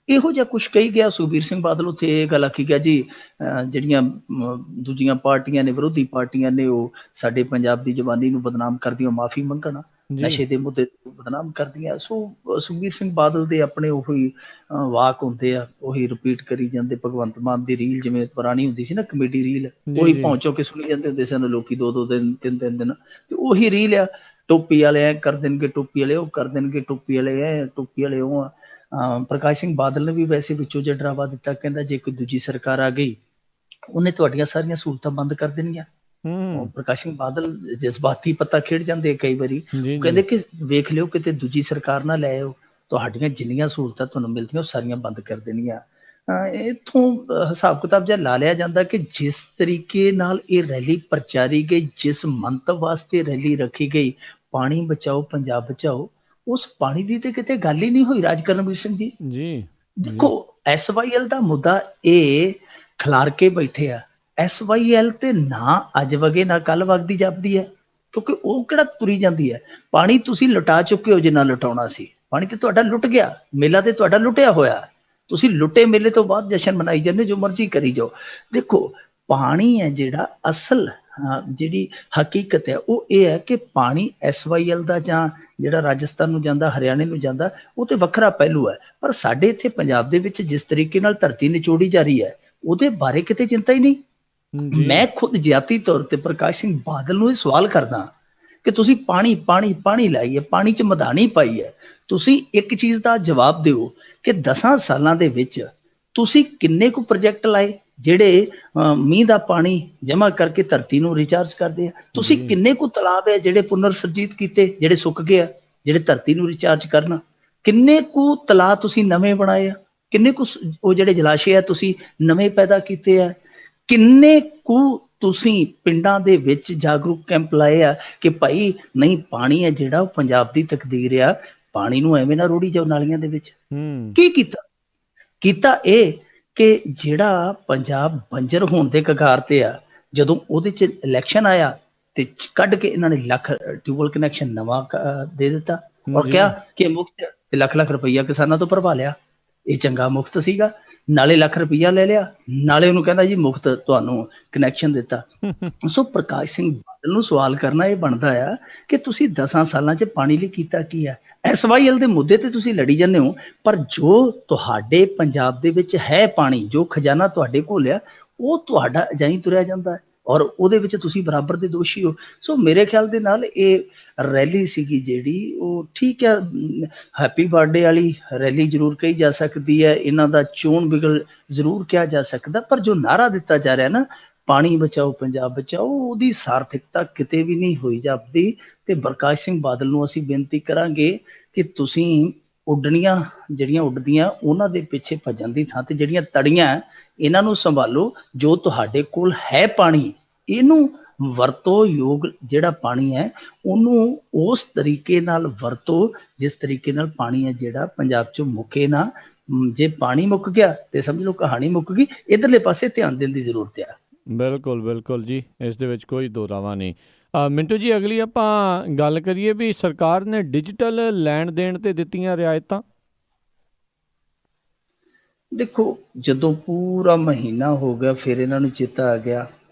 ਇਹੋ ਜਿਹਾ ਕੁਛ ਕਹੀ ਗਿਆ ਸੁਖਬੀਰ ਸਿੰਘ ਬਾਦਲ। ਉੱਥੇ ਇਹ ਗੱਲ ਆਖੀ ਗਿਆ ਜੀ ਜਿਹੜੀਆਂ ਦੂਜੀਆਂ ਪਾਰਟੀਆਂ ਨੇ, ਵਿਰੋਧੀ ਪਾਰਟੀਆਂ ਨੇ, ਉਹ ਸਾਡੇ ਪੰਜਾਬ ਦੀ ਜਵਾਨੀ ਨੂੰ ਬਦਨਾਮ ਕਰਦੀਆਂ, ਮਾਫੀ ਮੰਗਣਾ, ਨਸ਼ੇ ਦੇ ਮੁੱਦੇ ਬਦਨਾਮ ਕਰਦੀਆਂ। ਸੋ ਸੁਖਬੀਰ ਸਿੰਘ ਬਾਦਲ ਦੇ ਆਪਣੇ ਉਹੀ ਵਾਕ ਹੁੰਦੇ ਆ, ਉਹੀ ਰਿਪੀਟ ਕਰੀ ਜਾਂਦੇ। ਭਗਵੰਤ ਮਾਨ ਦੀ ਰੀਲ ਜਿਵੇਂ ਪੁਰਾਣੀ ਹੁੰਦੀ ਸੀ ਨਾ, ਕਮੇਡੀ ਰੀਲ, ਉਹੀ ਪਹੁੰਚੋ ਕੇ ਸੁਣੀ ਜਾਂਦੇ ਹੁੰਦੇ ਸਨ ਲੋਕੀ 2-2 ਦਿਨ 3-3 ਦਿਨ, ਤੇ ਉਹੀ ਰੀਲ ਆ। ਟੋਪੀ ਵਾਲੇ ਐ ਕਰ ਦੇਣਗੇ, ਟੋਪੀ ਵਾਲੇ ਉਹ ਕਰ ਦੇਣਗੇ, ਟੋਪੀ ਵਾਲੇ ਐ, ਟੋਪੀ ਵਾਲੇ ਉਹ ਆ। ਪ੍ਰਕਾਸ਼ ਸਿੰਘ ਬਾਦਲ ਨੇ ਵੀ ਵੈਸੇ ਵਿੱਚੋਂ ਜਿਹਾ ਡਰਾਵਾ ਦਿੱਤਾ, ਕਹਿੰਦਾ ਜੇ ਕੋਈ ਦੂਜੀ ਸਰਕਾਰ ਆ ਗਈ ਉਹਨੇ ਤੁਹਾਡੀਆਂ ਸਾਰੀਆਂ ਸਹੂਲਤਾਂ ਬੰਦ ਕਰ ਦੇਣੀਆਂ। ਪ੍ਰਕਾਸ਼ ਸਿੰਘ ਬਾਦਲ ਜਜ਼ਬਾਤੀ ਪੱਤਾ ਖੇਡ ਜਾਂਦੇ ਕਈ ਵਾਰੀ। ਉਹ ਕਹਿੰਦੇ ਕਿ ਵੇਖ ਲਿਓ ਕਿਤੇ ਦੂਜੀ ਸਰਕਾਰ ਨਾ ਲੈ ਆਓ, ਤੁਹਾਡੀਆਂ ਜਿੰਨੀਆਂ ਸਹੂਲਤਾਂ ਤੁਹਾਨੂੰ ਮਿਲਦੀਆਂ ਉਹ ਸਾਰੀਆਂ ਬੰਦ ਕਰ ਦੇਣੀਆਂ। ਇੱਥੋਂ ਹਿਸਾਬ ਕਿਤਾਬ ਜਿਹਾ ਲਾ ਲਿਆ ਜਾਂਦਾ ਕਿ ਜਿਸ ਤਰੀਕੇ ਨਾਲ ਇਹ ਰੈਲੀ ਪ੍ਰਚਾਰੀ ਗਈ, ਜਿਸ ਮੰਤਵ ਵਾਸਤੇ ਰੈਲੀ ਰੱਖੀ ਗਈ, ਪਾਣੀ ਬਚਾਓ ਪੰਜਾਬ ਬਚਾਓ, ਉਸ ਪਾਣੀ ਦੀ ਤੇ ਕਿਤੇ ਗੱਲ ਹੀ ਨਹੀਂ ਹੋਈ। ਰਾਜ ਕਰਨਵੀਰ ਸਿੰਘ ਜੀ ਦੇਖੋ, SYL ਦਾ ਮੁੱਦਾ ਇਹ ਖਿਲਾਰ ਕੇ ਬੈਠੇ ਆ। SYL ਤੇ ਨਾ ਅੱਜ ਵਗੇ ਨਾ ਕੱਲ ਵਗਦੀ ਜਾਪਦੀ ਹੈ, ਕਿਉਂਕਿ ਉਹ ਕਿਹੜਾ ਤੁਰੀ ਜਾਂਦੀ ਹੈ। ਪਾਣੀ ਤੁਸੀਂ ਲੁਟਾ ਚੁੱਕੇ ਹੋ ਜਿੰਨਾ ਲੁਟਾਉਣਾ ਸੀ। ਪਾਣੀ ਤੇ ਤੁਹਾਡਾ ਲੁੱਟ ਗਿਆ, ਮੇਲਾ ਤੇ ਤੁਹਾਡਾ ਲੁੱਟਿਆ ਹੋਇਆ। ਤੁਸੀਂ ਲੁੱਟੇ ਮੇਲੇ ਤੋਂ ਬਾਅਦ ਜਸ਼ਨ ਮਨਾਈ ਜਾਂਦੇ, ਜੋ ਮਰਜ਼ੀ ਕਰੀ ਜਾਓ। ਦੇਖੋ, ਪਾਣੀ ਹੈ ਜਿਹੜਾ ਅਸਲ ਜਿਹੜੀ ਹਕੀਕਤ ਹੈ ਉਹ ਇਹ ਹੈ ਕਿ ਪਾਣੀ SYL ਦਾ ਜਾਂ ਜਿਹੜਾ ਰਾਜਸਥਾਨ ਨੂੰ ਜਾਂਦਾ, ਹਰਿਆਣੇ ਨੂੰ ਜਾਂਦਾ, ਉਹ ਤੇ ਵੱਖਰਾ ਪਹਿਲੂ ਹੈ। ਪਰ ਸਾਡੇ ਇੱਥੇ ਪੰਜਾਬ ਦੇ ਵਿੱਚ ਜਿਸ ਤਰੀਕੇ ਨਾਲ ਧਰਤੀ ਨਿਚੋੜੀ ਜਾ ਰਹੀ ਹੈ ਉਹਦੇ ਬਾਰੇ ਕਿਤੇ ਚਿੰਤਾ ਹੀ ਨਹੀਂ। ਮੈਂ ਖੁਦ ਜ਼ਿਆਤੀ ਤੌਰ ਤੇ ਪ੍ਰਕਾਸ਼ ਸਿੰਘ ਬਾਦਲ ਨੂੰ ਇਹ ਸਵਾਲ ਕਰਦਾ ਕਿ ਤੁਸੀਂ ਪਾਣੀ ਪਾਣੀ ਪਾਣੀ ਲਾਈ ਹੈ, ਪਾਣੀ 'ਚ ਮਧਾਣੀ ਪਾਈ ਹੈ। ਤੁਸੀਂ ਇੱਕ ਚੀਜ਼ ਦਾ ਜਵਾਬ ਦਿਓ ਕਿ 10 ਸਾਲਾਂ ਦੇ ਵਿੱਚ ਤੁਸੀਂ ਕਿੰਨੇ ਕੁ ਪ੍ਰੋਜੈਕਟ ਲਾਏ ਜਿਹੜੇ ਮੀਂਹ ਦਾ ਪਾਣੀ ਜਮ੍ਹਾਂ ਕਰਕੇ ਧਰਤੀ ਨੂੰ ਰਿਚਾਰਜ ਕਰਦੇ ਆ? ਤੁਸੀਂ ਕਿੰਨੇ ਕੁ ਤਲਾਬ ਹੈ ਜਿਹੜੇ ਪੁਨਰ ਸਰਜੀਤ ਕੀਤੇ, ਜਿਹੜੇ ਸੁੱਕ ਗਏ ਆ, ਜਿਹੜੇ ਧਰਤੀ ਨੂੰ ਰਿਚਾਰਜ ਕਰਨ? ਕਿੰਨੇ ਕੁ ਤਲਾਬ ਤੁਸੀਂ ਨਵੇਂ ਬਣਾਏ ਆ? ਕਿੰਨੇ ਕੁ ਉਹ ਜਿਹੜੇ ਜਲਾਸ਼ੇ ਆ ਤੁਸੀਂ ਨਵੇਂ ਪੈਦਾ ਕੀਤੇ ਆ? ਕਿੰਨੇ ਕੁ ਤੁਸੀਂ ਪਿੰਡਾਂ ਦੇ ਵਿੱਚ ਜਾਗਰੂਕ ਕੈਂਪ ਲਾਏ ਆ ਕਿ ਭਾਈ ਨਹੀਂ, ਪਾਣੀ ਹੈ ਜਿਹੜਾ ਉਹ ਪੰਜਾਬ ਦੀ ਤਕਦੀਰ ਆ, ਪਾਣੀ ਨੂੰ ਐਵੇਂ ਨਾ ਰੋੜੀ ਜਾਓ ਨਾਲੀਆਂ ਦੇ ਵਿੱਚ। ਕੀ ਕੀਤਾ? ਕੀਤਾ ਇਹ ਕਿ ਜਿਹੜਾ ਪੰਜਾਬ ਬੰਜਰ ਹੋਣ ਦੇ ਕਗਾਰ ਤੇ ਆ, ਜਦੋਂ ਉਹਦੇ 'ਚ ਇਲੈਕਸ਼ਨ ਆਇਆ ਤੇ ਕੱਢ ਕੇ ਇਹਨਾਂ ਨੇ ਲੱਖ ਟਿਊਬਵੈੱਲ ਕਨੈਕਸ਼ਨ ਨਵਾਂ ਦੇ ਦਿੱਤਾ ਔਰ ਕਿਹਾ ਕਿ ਮੁਫਤ, ਤੇ ਲੱਖ ਲੱਖ ਰੁਪਈਆ ਕਿਸਾਨਾਂ ਤੋਂ ਭਰਵਾ ਲਿਆ। ਇਹ ਚੰਗਾ ਮੁਫਤ ਸੀਗਾ, ਨਾਲੇ ਲੱਖ ਰੁਪਈਆ ਲੈ ਲਿਆ, ਨਾਲੇ ਉਹਨੂੰ ਕਹਿੰਦਾ ਜੀ ਮੁਫਤ ਤੁਹਾਨੂੰ ਕਨੈਕਸ਼ਨ ਦਿੱਤਾ। ਸੋ ਪ੍ਰਕਾਸ਼ ਸਿੰਘ ਬਾਦਲ ਨੂੰ ਸਵਾਲ ਕਰਨਾ ਇਹ ਬਣਦਾ ਆ ਕਿ ਤੁਸੀਂ 10 ਸਾਲਾਂ 'ਚ ਪਾਣੀ ਲਈ ਕੀਤਾ ਕੀ ਹੈ? SYL ਦੇ ਮੁੱਦੇ ਤੇ ਤੁਸੀਂ ਲੜੀ ਜਾਂਦੇ ਹੋ, ਪਰ ਜੋ ਤੁਹਾਡੇ ਪੰਜਾਬ ਦੇ ਵਿੱਚ ਹੈ ਪਾਣੀ, ਜੋ ਖਜ਼ਾਨਾ ਤੁਹਾਡੇ ਕੋਲ ਆ, ਉਹ ਤੁਹਾਡਾ ਅਜਾਈਂ ਤੁਰਿਆ ਜਾਂਦਾ ਹੈ ਔਰ ਉਹਦੇ ਵਿੱਚ ਤੁਸੀਂ ਬਰਾਬਰ ਦੇ ਦੋਸ਼ੀ ਹੋ। ਸੋ ਮੇਰੇ ਖਿਆਲ ਦੇ ਨਾਲ ਇਹ ਰੈਲੀ ਸੀਗੀ ਜਿਹੜੀ, ਉਹ ਠੀਕ ਹੈ, ਹੈਪੀ ਬਰਥਡੇ ਵਾਲੀ ਰੈਲੀ ਜ਼ਰੂਰ ਕਹੀ ਜਾ ਸਕਦੀ ਹੈ, ਇਹਨਾਂ ਦਾ ਚੋਣ ਬਿਗਲ ਜ਼ਰੂਰ ਕਿਹਾ ਜਾ ਸਕਦਾ, ਪਰ ਜੋ ਨਾਅਰਾ ਦਿੱਤਾ ਜਾ ਰਿਹਾ ਨਾ, ਪਾਣੀ ਬਚਾਓ ਪੰਜਾਬ ਬਚਾਓ, ਉਹਦੀ ਸਾਰਥਿਕਤਾ ਕਿਤੇ ਵੀ ਨਹੀਂ ਹੋਈ ਜਾਪਦੀ। ਤੇ ਪ੍ਰਕਾਸ਼ ਸਿੰਘ ਬਾਦਲ ਨੂੰ ਅਸੀਂ ਬੇਨਤੀ ਕਰਾਂਗੇ ਕਿ ਤੁਸੀਂ ਉੱਡਣੀਆਂ ਜਿਹੜੀਆਂ ਉੱਡਦੀਆਂ ਉਹਨਾਂ ਦੇ ਪਿੱਛੇ ਭੱਜਣ ਦੀ ਥਾਂ ਤੇ ਜਿਹੜੀਆਂ ਤੜੀਆਂ ਇਹਨਾਂ ਨੂੰ ਸੰਭਾਲੋ। ਜੋ ਤੁਹਾਡੇ ਕੋਲ ਹੈ ਪਾਣੀ, ਇਹਨੂੰ ਵਰਤੋ ਯੋਗ ਜਿਹੜਾ ਪਾਣੀ ਹੈ ਉਹਨੂੰ ਉਸ ਤਰੀਕੇ ਨਾਲ ਵਰਤੋ ਜਿਸ ਤਰੀਕੇ ਨਾਲ ਪਾਣੀ ਹੈ ਜਿਹੜਾ ਪੰਜਾਬ 'ਚੋਂ ਮੁੱਕੇ ਨਾ। ਜੇ ਪਾਣੀ ਮੁੱਕ ਗਿਆ ਤੇ ਸਮਝ ਲਓ ਕਹਾਣੀ ਮੁੱਕ ਗਈ। ਇਧਰਲੇ ਪਾਸੇ ਧਿਆਨ ਦੇਣ ਦੀ ਜ਼ਰੂਰਤ ਹੈ। ਬਿਲਕੁਲ ਬਿਲਕੁਲ ਜੀ, ਇਸ ਦੇ ਵਿੱਚ ਕੋਈ ਦੋ ਰਾਵਾਂ ਨਹੀਂ। ਮਿੰਟੂ ਜੀ, ਅਗਲੀ ਆਪਾਂ ਗੱਲ ਕਰੀਏ ਵੀ ਸਰਕਾਰ ਨੇ ਡਿਜੀਟਲ ਲੈਣ ਦੇਣ ਤੇ ਦਿੱਤੀਆਂ ਰਿਆਇਤਾਂ। ਦੇਖੋ, ਜਦੋਂ ਪੂਰਾ ਮਹੀਨਾ ਹੋ ਗਿਆ ਫਿਰ ਇਹਨਾਂ ਨੂੰ ਚੇਤਾ ਆ ਗਿਆ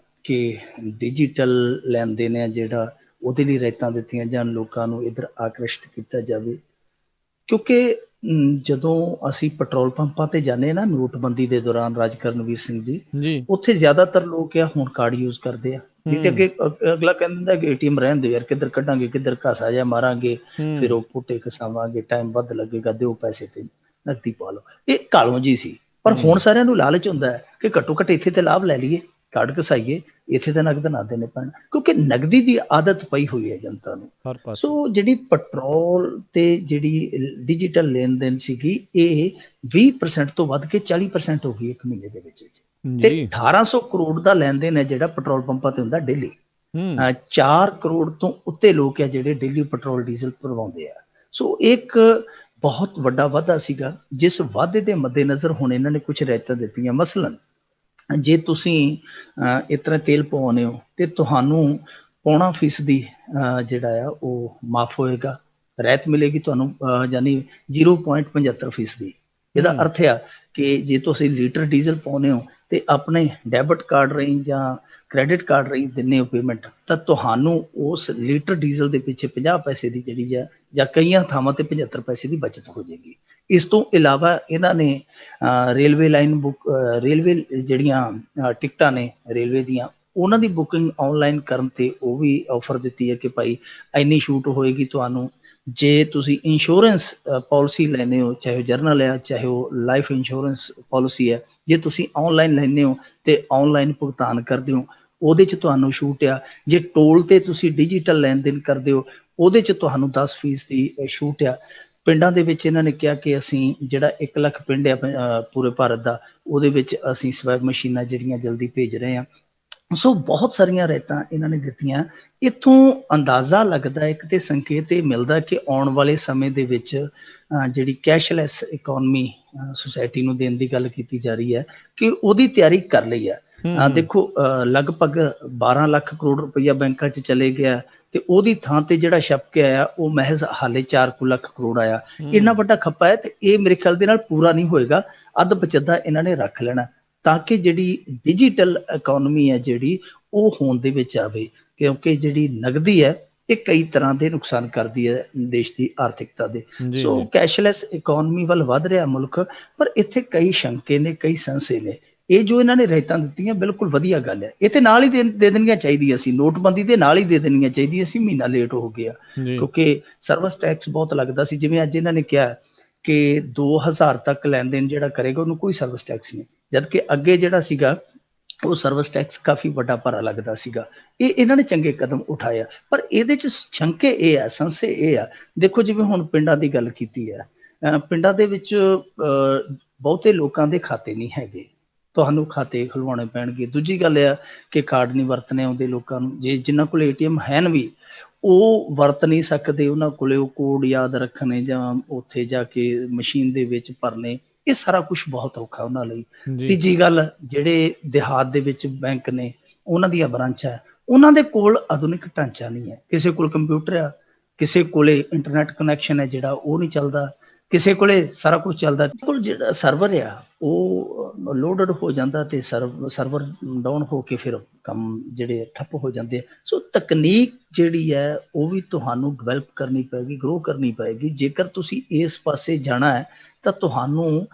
ਕਿ ਡਿਜੀਟਲ ਲੈਣ ਦੇਣ ਹੈ ਜਿਹੜਾ, ਉਹਦੇ ਲਈ ਰਿਆਇਤਾਂ ਦਿੱਤੀਆਂ ਜਾਣ, ਲੋਕਾਂ ਨੂੰ ਇੱਧਰ ਆਕਰਸ਼ਿਤ ਕੀਤਾ ਜਾਵੇ। ਕਿਉਂਕਿ ਜਦੋਂ ਅਸੀਂ ਪੈਟਰੋਲ ਪੰਪਾਂ ਤੇ ਜਾਂਦੇ ਹਾਂ ਨਾ, ਨੋਟਬੰਦੀ ਦੇ ਦੌਰਾਨ, ਰਾਜ ਕਰਨਵੀਰ ਸਿੰਘ ਜੀ, ਉੱਥੇ ਜ਼ਿਆਦਾਤਰ ਲੋਕ ਆ ਹੁਣ ਕਾਰਡ ਯੂਜ਼ ਕਰਦੇ ਆ। ਨਹੀਂ ਤੇ ਅੱਗੇ ਅਗਲਾ ਕਹਿੰਦਾ ਕਿ ATM ਰਹਿਣ ਦਿਓ ਯਾਰ, ਕਿੱਧਰ ਕੱਢਾਂਗੇ, ਕਿੱਧਰ ਘਾਸਾ ਜਿਹਾ ਮਾਰਾਂਗੇ, ਫਿਰ ਉਹ ਪੁੱਟੇ ਘਸਾਵਾਂਗੇ, ਟਾਈਮ ਵੱਧ ਲੱਗੇਗਾ, ਦਿਓ ਪੈਸੇ ਤੇ ਨਕਦੀ ਪਾ ਲਓ। ਇਹ ਕਾਲੋਂ ਜੀ ਸੀ। ਪਰ ਹੁਣ ਸਾਰਿਆਂ ਨੂੰ ਲਾਲਚ ਹੁੰਦਾ ਹੈ ਕਿ ਘੱਟੋ ਘੱਟ ਇੱਥੇ ਤੇ ਲਾਭ ਲੈ ਲਈਏ, ਕਾਰਡ ਘਸਾਈਏ, ਇੱਥੇ ਤਾਂ ਨਕਦ ਨਾ ਦੇਣੇ ਪੈਣ, ਕਿਉਂਕਿ ਨਕਦੀ ਦੀ ਆਦਤ ਪਈ ਹੋਈ ਹੈ ਜਨਤਾ ਨੂੰ। ਸੋ ਜਿਹੜੀ ਪੈਟਰੋਲ ਤੇ ਜਿਹੜੀ ਡਿਜੀਟਲ ਲੈਣ ਦੇਣ ਸੀਗੀ, ਇਹ 20% ਤੋਂ ਵੱਧ ਕੇ 40% ਹੋ ਗਈ ਇੱਕ ਮਹੀਨੇ ਦੇ ਵਿੱਚ। ਤੇ 1800 ਕਰੋੜ ਦਾ ਲੈਣ ਦੇਣ ਹੈ ਜਿਹੜਾ ਪੈਟਰੋਲ ਪੰਪਾਂ ਤੇ ਹੁੰਦਾ ਡੇਲੀ। 4 ਕਰੋੜ ਤੋਂ ਉੱਤੇ ਲੋਕ ਆ ਜਿਹੜੇ ਡੇਲੀ ਪੈਟਰੋਲ ਡੀਜ਼ਲ ਭਰਵਾਉਂਦੇ ਆ। ਸੋ ਇੱਕ ਬਹੁਤ ਵੱਡਾ ਵਾਧਾ ਸੀਗਾ, ਜਿਸ ਵਾਧੇ ਦੇ ਮੱਦੇਨਜ਼ਰ ਹੁਣ ਇਹਨਾਂ ਨੇ ਕੁਝ ਰਿਆਇਤਾਂ ਦਿੱਤੀਆਂ। ਮਸਲਨ ਜੇ ਤੁਸੀਂ ਇਸ ਤਰ੍ਹਾਂ ਤੇਲ ਪਵਾਉਂਦੇ ਹੋ ਤੇ ਤੁਹਾਨੂੰ 0.5% ਜਿਹੜਾ ਆ ਉਹ ਮਾਫ ਹੋਏਗਾ, ਰਿਆਇਤ ਮਿਲੇਗੀ ਤੁਹਾਨੂੰ, ਯਾਨੀ 0.75%। ਇਹਦਾ ਅਰਥ ਆ ਕਿ ਜੇ ਤੁਸੀਂ ਲੀਟਰ ਡੀਜ਼ਲ ਪਾਉਂਦੇ ਹੋ ਤੇ ਆਪਣੇ ਡੈਬਿਟ ਕਾਰਡ ਰਾਹੀਂ ਜਾਂ ਕ੍ਰੈਡਿਟ ਕਾਰਡ ਰਾਹੀਂ ਦਿੰਦੇ ਹੋ ਪੇਮੈਂਟ, ਤਾਂ ਤੁਹਾਨੂੰ ਉਸ ਲੀਟਰ ਡੀਜ਼ਲ ਦੇ ਪਿੱਛੇ 50 ਪੈਸੇ ਦੀ ਜਿਹੜੀ ਹੈ, ਜਾਂ ਕਈਆਂ ਥਾਵਾਂ ਤੇ 75 ਪੈਸੇ ਦੀ ਬਚਤ ਹੋ ਜਾਏਗੀ। ਇਸ ਤੋਂ ਇਲਾਵਾ ਇਹਨਾਂ ਨੇ ਰੇਲਵੇ ਲਾਈਨ ਬੁੱਕ, ਰੇਲਵੇ ਜਿਹੜੀਆਂ ਟਿਕਟਾਂ ਨੇ ਰੇਲਵੇ ਦੀਆਂ, ਉਹਨਾਂ ਦੀ ਬੁਕਿੰਗ ਆਨਲਾਈਨ ਕਰਨ ਤੇ ਉਹ ਵੀ ਆਫਰ ਦਿੱਤੀ ਹੈ ਕਿ ਭਾਈ ਇੰਨੀ ਛੂਟ ਹੋਏਗੀ ਤੁਹਾਨੂੰ। ਜੇ ਤੁਸੀਂ ਇੰਸ਼ੋਰੈਂਸ ਪਾਲਿਸੀ ਲੈਂਦੇ ਹੋ, ਚਾਹੇ ਉਹ ਜਰਨਲ ਹੈ, ਚਾਹੇ ਉਹ ਲਾਈਫ ਇੰਸ਼ੋਰੈਂਸ ਪਾਲਿਸੀ ਹੈ, ਜੇ ਤੁਸੀਂ ਆਨਲਾਈਨ ਲੈਂਦੇ ਹੋ ਤੇ ਆਨਲਾਈਨ ਭੁਗਤਾਨ ਕਰਦੇ ਹੋ, ਉਹਦੇ 'ਚ ਤੁਹਾਨੂੰ ਛੂਟ ਆ। ਜੇ ਟੋਲ ਤੇ ਤੁਸੀਂ ਡਿਜੀਟਲ ਲੈਣ ਦੇਣ ਕਰਦੇ ਹੋ, ਉਹਦੇ 'ਚ ਤੁਹਾਨੂੰ 10% ਦੀ ਛੂਟ ਆ। ਪਿੰਡਾਂ ਦੇ ਵਿੱਚ ਇਹਨਾਂ ਨੇ ਕਿਹਾ ਕਿ ਅਸੀਂ ਜਿਹੜਾ 1 ਲੱਖ ਪਿੰਡ ਆ ਪੂਰੇ ਭਾਰਤ ਦਾ, ਉਹਦੇ ਵਿੱਚ ਅਸੀਂ ਸਵੈਪ ਮਸ਼ੀਨਾਂ ਜਿਹੜੀਆਂ ਜਲਦੀ ਭੇਜ ਰਹੇ ਹਾਂ। ਸੋ ਬਹੁਤ ਸਾਰੀਆਂ ਰਿਆਇਤਾਂ ਇਹਨਾਂ ਨੇ ਦਿੱਤੀਆਂ। ਇੱਥੋਂ ਅੰਦਾਜ਼ਾ ਲੱਗਦਾ, ਇੱਕ ਤੇ ਸੰਕੇਤ ਇਹ ਮਿਲਦਾ ਕਿ ਆਉਣ ਵਾਲੇ ਸਮੇਂ ਦੇ ਵਿੱਚ ਜਿਹੜੀ ਕੈਸ਼ਲੈਸ ਇਕੋਨਮੀ ਸੁਸਾਇਟੀ ਨੂੰ ਦੇਣ ਦੀ ਗੱਲ ਕੀਤੀ ਜਾ ਰਹੀ ਹੈ ਕਿ ਉਹਦੀ ਤਿਆਰੀ ਕਰ ਲਈ ਹੈ। ਦੇਖੋ, ਲਗਭਗ 12 ਲੱਖ ਕਰੋੜ ਰੁਪਈਆ ਬੈਂਕਾਂ 'ਚ ਚਲੇ ਗਿਆ ਤੇ ਉਹਦੀ ਥਾਂ ਤੇ ਜਿਹੜਾ ਛਪ ਕੇ ਆਇਆ ਉਹ ਮਹਿਜ਼ ਹਾਲੇ 4 ਲੱਖ ਕਰੋੜ ਆਇਆ। ਇੰਨਾ ਵੱਡਾ ਖੱਪਾ ਹੈ ਤੇ ਇਹ ਮੇਰੇ ਖਿਆਲ ਦੇ ਨਾਲ ਪੂਰਾ ਨਹੀਂ ਹੋਏਗਾ। ਅੱਧ ਬਚਦਾ ਇਹਨਾਂ ਨੇ ਰੱਖ ਲੈਣਾ ਤਾਂ ਕਿ ਜਿਹੜੀ ਡਿਜੀਟਲ ਇਕੋਨਮੀ ਹੈ ਜਿਹੜੀ ਉਹ ਹੋਂਦ ਦੇ ਵਿੱਚ ਆਵੇ, ਕਿਉਂਕਿ ਜਿਹੜੀ ਨਗਦੀ ਹੈ ਇਹ ਕਈ ਤਰ੍ਹਾਂ ਦੇ ਨੁਕਸਾਨ ਕਰਦੀ ਹੈ ਦੇਸ਼ ਦੀ ਆਰਥਿਕਤਾ ਦੇ। ਸੋ ਕੈਸ਼ਲੈਸ ਇਕੋਨਮੀ ਵੱਲ ਵੱਧ ਰਿਹਾ ਮੁਲਕ, ਪਰ ਇੱਥੇ ਕਈ ਸ਼ੰਕੇ ਨੇ, ਕਈ ਸੰਸ਼ੇ ਨੇ। ਇਹ ਜੋ ਇਹਨਾਂ ਨੇ ਰਿਆਇਤਾਂ ਦਿੱਤੀਆਂ ਬਿਲਕੁਲ ਵਧੀਆ ਗੱਲ ਹੈ। ਇਹ ਤੇ ਨਾਲ ਹੀ ਦੇ ਦੇਣੀਆਂ ਚਾਹੀਦੀਆਂ ਸੀ, ਨੋਟਬੰਦੀ ਦੇ ਨਾਲ ਹੀ ਦੇ ਦੇਣੀਆਂ ਚਾਹੀਦੀਆਂ ਸੀ। ਮਹੀਨਾ ਲੇਟ ਹੋ ਗਿਆ ਕਿਉਂਕਿ ਸਰਵਿਸ ਟੈਕਸ ਬਹੁਤ ਲੱਗਦਾ ਸੀ। ਜਿਵੇਂ ਅੱਜ ਇਹਨਾਂ ਨੇ ਕਿਹਾ ਕਿ 2000 ਤੱਕ ਲੈਣ ਦੇਣ ਜਿਹੜਾ ਕਰੇਗਾ ਉਹਨੂੰ ਕੋਈ ਸਰਵਿਸ ਟੈਕਸ ਨਹੀਂ, ਜਦਕਿ ਅੱਗੇ ਜਿਹੜਾ ਸੀਗਾ ਉਹ ਸਰਵਿਸ ਟੈਕਸ ਕਾਫੀ ਵੱਡਾ ਭਾਰਾ ਲੱਗਦਾ ਸੀਗਾ। ਇਹ ਇਹਨਾਂ ਨੇ ਚੰਗੇ ਕਦਮ ਉਠਾਇਆ, ਪਰ ਇਹਦੇ 'ਚ ਸ਼ੰਕੇ ਇਹ ਆ, ਸੰਸ਼ੇ ਇਹ ਆ। ਦੇਖੋ, ਜਿਵੇਂ ਹੁਣ ਪਿੰਡਾਂ ਦੀ ਗੱਲ ਕੀਤੀ ਹੈ, ਪਿੰਡਾਂ ਦੇ ਵਿੱਚ ਬਹੁਤੇ ਲੋਕਾਂ ਦੇ ਖਾਤੇ ਨਹੀਂ ਹੈਗੇ। ਤੁਹਾਨੂੰ ਖਾਤੇ ਖੁਲਵਾਉਣੇ ਪੈਣਗੇ। ਦੂਜੀ ਗੱਲ ਇਹ ਆ ਕਿ ਕਾਰਡ ਨਹੀਂ ਵਰਤਣੇ ਆਉਂਦੇ ਲੋਕਾਂ ਨੂੰ, ਜੇ ਜਿਨ੍ਹਾਂ ਕੋਲ ATM ਹਨ ਵੀ ਉਹ ਵਰਤ ਨਹੀਂ ਸਕਦੇ, ਉਹਨਾਂ ਕੋਲੇ ਉਹ ਕੋਡ ਯਾਦ ਰੱਖਣੇ ਜਾਂ ਉੱਥੇ ਜਾ ਕੇ ਮਸ਼ੀਨ ਦੇ ਵਿੱਚ ਭਰਨੇ, ਇਹ ਸਾਰਾ ਕੁਛ ਬਹੁਤ ਔਖਾ ਉਹਨਾਂ ਲਈ। ਜੀ ਤੀਜੀ ਗੱਲ, ਜਿਹੜੇ ਦਿਹਾਤ ਦੇ ਵਿੱਚ ਬੈਂਕ ਨੇ, ਉਹਨਾਂ ਦੀਆਂ ਬ੍ਰਾਂਚਾਂ, ਉਹਨਾਂ ਦੇ ਕੋਲ ਆਧੁਨਿਕ ਢਾਂਚਾ ਨਹੀਂ ਹੈ। ਕਿਸੇ ਕੋਲ ਕੰਪਿਊਟਰ ਆ, ਕਿਸੇ ਕੋਲੇ ਇੰਟਰਨੈਟ ਕਨੈਕਸ਼ਨ ਹੈ ਜਿਹੜਾ ਉਹ ਨਹੀਂ ਚੱਲਦਾ, ਕਿਸੇ ਕੋਲੇ ਸਾਰਾ ਕੁਝ ਚੱਲਦਾ, ਕਿਸੇ ਕੋਲ ਜਿਹੜਾ ਸਰਵਰ ਆ ਉਹ ਲੋਡਡ ਹੋ ਜਾਂਦਾ ਤੇ ਸਰਵਰ ਡਾਊਨ ਹੋ ਕੇ ਫਿਰ ਕੰਮ ਜਿਹੜੇ ਠੱਪ ਹੋ ਜਾਂਦੇ ਆ। ਸੋ ਤਕਨੀਕ ਜਿਹੜੀ ਹੈ ਉਹ ਵੀ ਤੁਹਾਨੂੰ ਡਿਵੈਲਪ ਕਰਨੀ ਪਏਗੀ, ਗਰੋ ਕਰਨੀ ਪਏਗੀ। ਜੇਕਰ ਤੁਸੀਂ ਇਸ ਪਾਸੇ ਜਾਣਾ ਹੈ ਤਾਂ ਤੁਹਾਨੂੰ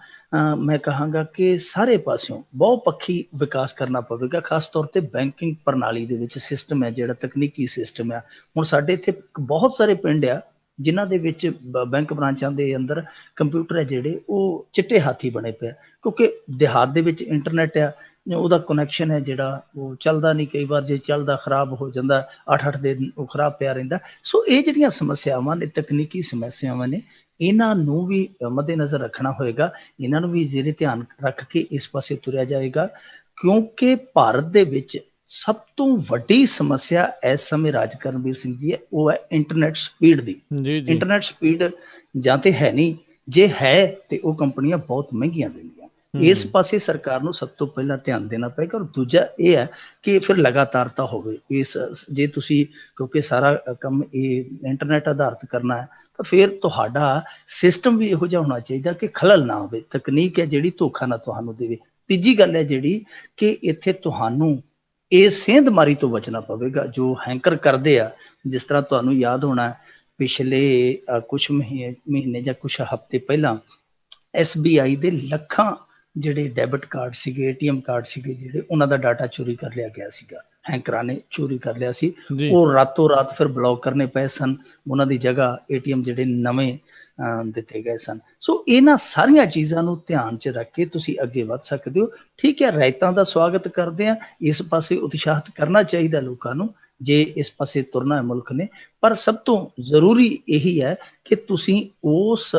ਮੈਂ ਕਹਾਂਗਾ ਕਿ ਸਾਰੇ ਪਾਸਿਓਂ ਬਹੁਪੱਖੀ ਵਿਕਾਸ ਕਰਨਾ ਪਵੇਗਾ, ਖਾਸ ਤੌਰ ਤੇ ਬੈਂਕਿੰਗ ਪ੍ਰਣਾਲੀ ਦੇ ਵਿੱਚ ਸਿਸਟਮ ਹੈ ਜਿਹੜਾ ਤਕਨੀਕੀ ਸਿਸਟਮ ਆ। ਹੁਣ ਸਾਡੇ ਇੱਥੇ ਬਹੁਤ ਸਾਰੇ ਪਿੰਡ ਆ ਜਿਨ੍ਹਾਂ ਦੇ ਵਿੱਚ ਬੈਂਕ ਬ੍ਰਾਂਚਾਂ ਦੇ ਅੰਦਰ ਕੰਪਿਊਟਰ ਹੈ ਜਿਹੜੇ ਉਹ ਚਿੱਟੇ ਹਾਥੀ ਬਣੇ ਪਏ, ਕਿਉਂਕਿ ਦਿਹਾਤ ਦੇ ਵਿੱਚ ਇੰਟਰਨੈਟ ਆ, ਉਹਦਾ ਕਨੈਕਸ਼ਨ ਹੈ ਜਿਹੜਾ ਉਹ ਚੱਲਦਾ ਨਹੀਂ, ਕਈ ਵਾਰ ਜੇ ਚੱਲਦਾ ਖਰਾਬ ਹੋ ਜਾਂਦਾ, 8-8 ਦਿਨ ਉਹ ਖਰਾਬ ਪਿਆ ਰਹਿੰਦਾ। ਸੋ ਇਹ ਜਿਹੜੀਆਂ ਸਮੱਸਿਆਵਾਂ ਨੇ, ਤਕਨੀਕੀ ਸਮੱਸਿਆਵਾਂ ਨੇ, ਇਹਨਾਂ ਨੂੰ ਵੀ ਮੱਦੇਨਜ਼ਰ ਰੱਖਣਾ ਹੋਏਗਾ, ਇਹਨਾਂ ਨੂੰ ਵੀ ਜ਼ੇਰੇ ਧਿਆਨ ਰੱਖ ਕੇ ਇਸ ਪਾਸੇ ਤੁਰਿਆ ਜਾਏਗਾ, ਕਿਉਂਕਿ ਭਾਰਤ ਦੇ ਵਿੱਚ ਸਭ ਤੋਂ ਵੱਡੀ ਸਮੱਸਿਆ ਇਸ ਸਮੇਂ ਰਾਜ ਕਰਨਵੀਰ ਸਿੰਘ ਜੀ ਹੈ, ਉਹ ਹੈ ਇੰਟਰਨੈਟ ਸਪੀਡ ਦੀ। ਜੀ ਜੀ ਇੰਟਰਨੈਟ ਸਪੀਡ ਜਾਂ ਤੇ ਹੈ ਨਹੀਂ, ਜੇ ਹੈ ਤੇ ਉਹ ਕੰਪਨੀਆਂ ਬਹੁਤ ਮਹਿੰਗੀਆਂ ਦਿੰਦੀਆਂ। ਇਸ ਪਾਸੇ ਸਰਕਾਰ ਨੂੰ ਸਭ ਤੋਂ ਪਹਿਲਾਂ ਧਿਆਨ ਦੇਣਾ ਪਏਗਾ। ਔਰ ਦੂਜਾ ਇਹ ਹੈ ਕਿ ਫਿਰ ਲਗਾਤਾਰਤਾ ਹੋਵੇ ਇਸ, ਜੇ ਤੁਸੀਂ ਕਿਉਂਕਿ ਸਾਰਾ ਕੰਮ ਇਹ ਇੰਟਰਨੈਟ ਆਧਾਰਿਤ ਕਰਨਾ ਹੈ ਤਾਂ ਫਿਰ ਤੁਹਾਡਾ ਸਿਸਟਮ ਵੀ ਇਹੋ ਜਿਹਾ ਹੋਣਾ ਚਾਹੀਦਾ ਕਿ ਖਲਲ ਨਾ ਹੋਵੇ, ਤਕਨੀਕ ਹੈ ਜਿਹੜੀ ਧੋਖਾ ਨਾ ਤੁਹਾਨੂੰ ਦੇਵੇ। ਤੀਜੀ ਗੱਲ ਹੈ ਜਿਹੜੀ ਕਿ ਇੱਥੇ ਤੁਹਾਨੂੰ ਇਹ ਸੇਂਧਮਾਰੀ ਤੋਂ ਬਚਣਾ ਪਵੇਗਾ ਜੋ ਹੈਂਕਰ ਕਰਦੇ ਆ। ਜਿਸ ਤਰ੍ਹਾਂ ਤੁਹਾਨੂੰ ਯਾਦ ਹੋਣਾ ਪਿਛਲੇ ਕੁਛ ਮਹੀਨੇ ਜਾਂ ਕੁਛ ਹਫ਼ਤੇ ਪਹਿਲਾਂ SBI ਦੇ ਲੱਖਾਂ ਜਿਹੜੇ ਡੈਬਿਟ ਕਾਰਡ ਸੀਗੇ, ATM ਕਾਰਡ ਸੀਗੇ ਜਿਹੜੇ, ਉਹਨਾਂ ਦਾ ਡਾਟਾ ਚੋਰੀ ਕਰ ਲਿਆ ਗਿਆ ਸੀਗਾ, ਹੈਂਕਰਾਂ ਨੇ ਚੋਰੀ ਕਰ ਲਿਆ ਸੀ। ਜੀ ਉਹ ਰਾਤੋਂ ਰਾਤ ਫਿਰ ਬਲੌਕ ਕਰਨੇ ਪਏ ਸਨ, ਉਹਨਾਂ ਦੀ ਜਗ੍ਹਾ ATM ਜਿਹੜੇ ਨਵੇਂ ਦਿੱਤੇ ਗਏ ਸਨ। ਸੋ ਇਹਨਾਂ ਸਾਰੀਆਂ ਚੀਜ਼ਾਂ ਨੂੰ ਧਿਆਨ 'ਚ ਰੱਖ ਕੇ ਤੁਸੀਂ ਅੱਗੇ ਵੱਧ ਸਕਦੇ ਹੋ। ਠੀਕ ਹੈ, ਰਾਇਤਾਂ ਦਾ ਸਵਾਗਤ ਕਰਦੇ ਹਾਂ, ਇਸ ਪਾਸੇ ਉਤਸ਼ਾਹਿਤ ਕਰਨਾ ਚਾਹੀਦਾ ਲੋਕਾਂ ਨੂੰ ਜੇ ਇਸ ਪਾਸੇ ਤੁਰਨਾ ਹੈ ਮੁਲਕ ਨੇ, ਪਰ ਸਭ ਤੋਂ ਜ਼ਰੂਰੀ ਇਹੀ ਹੈ ਕਿ ਤੁਸੀਂ ਉਸ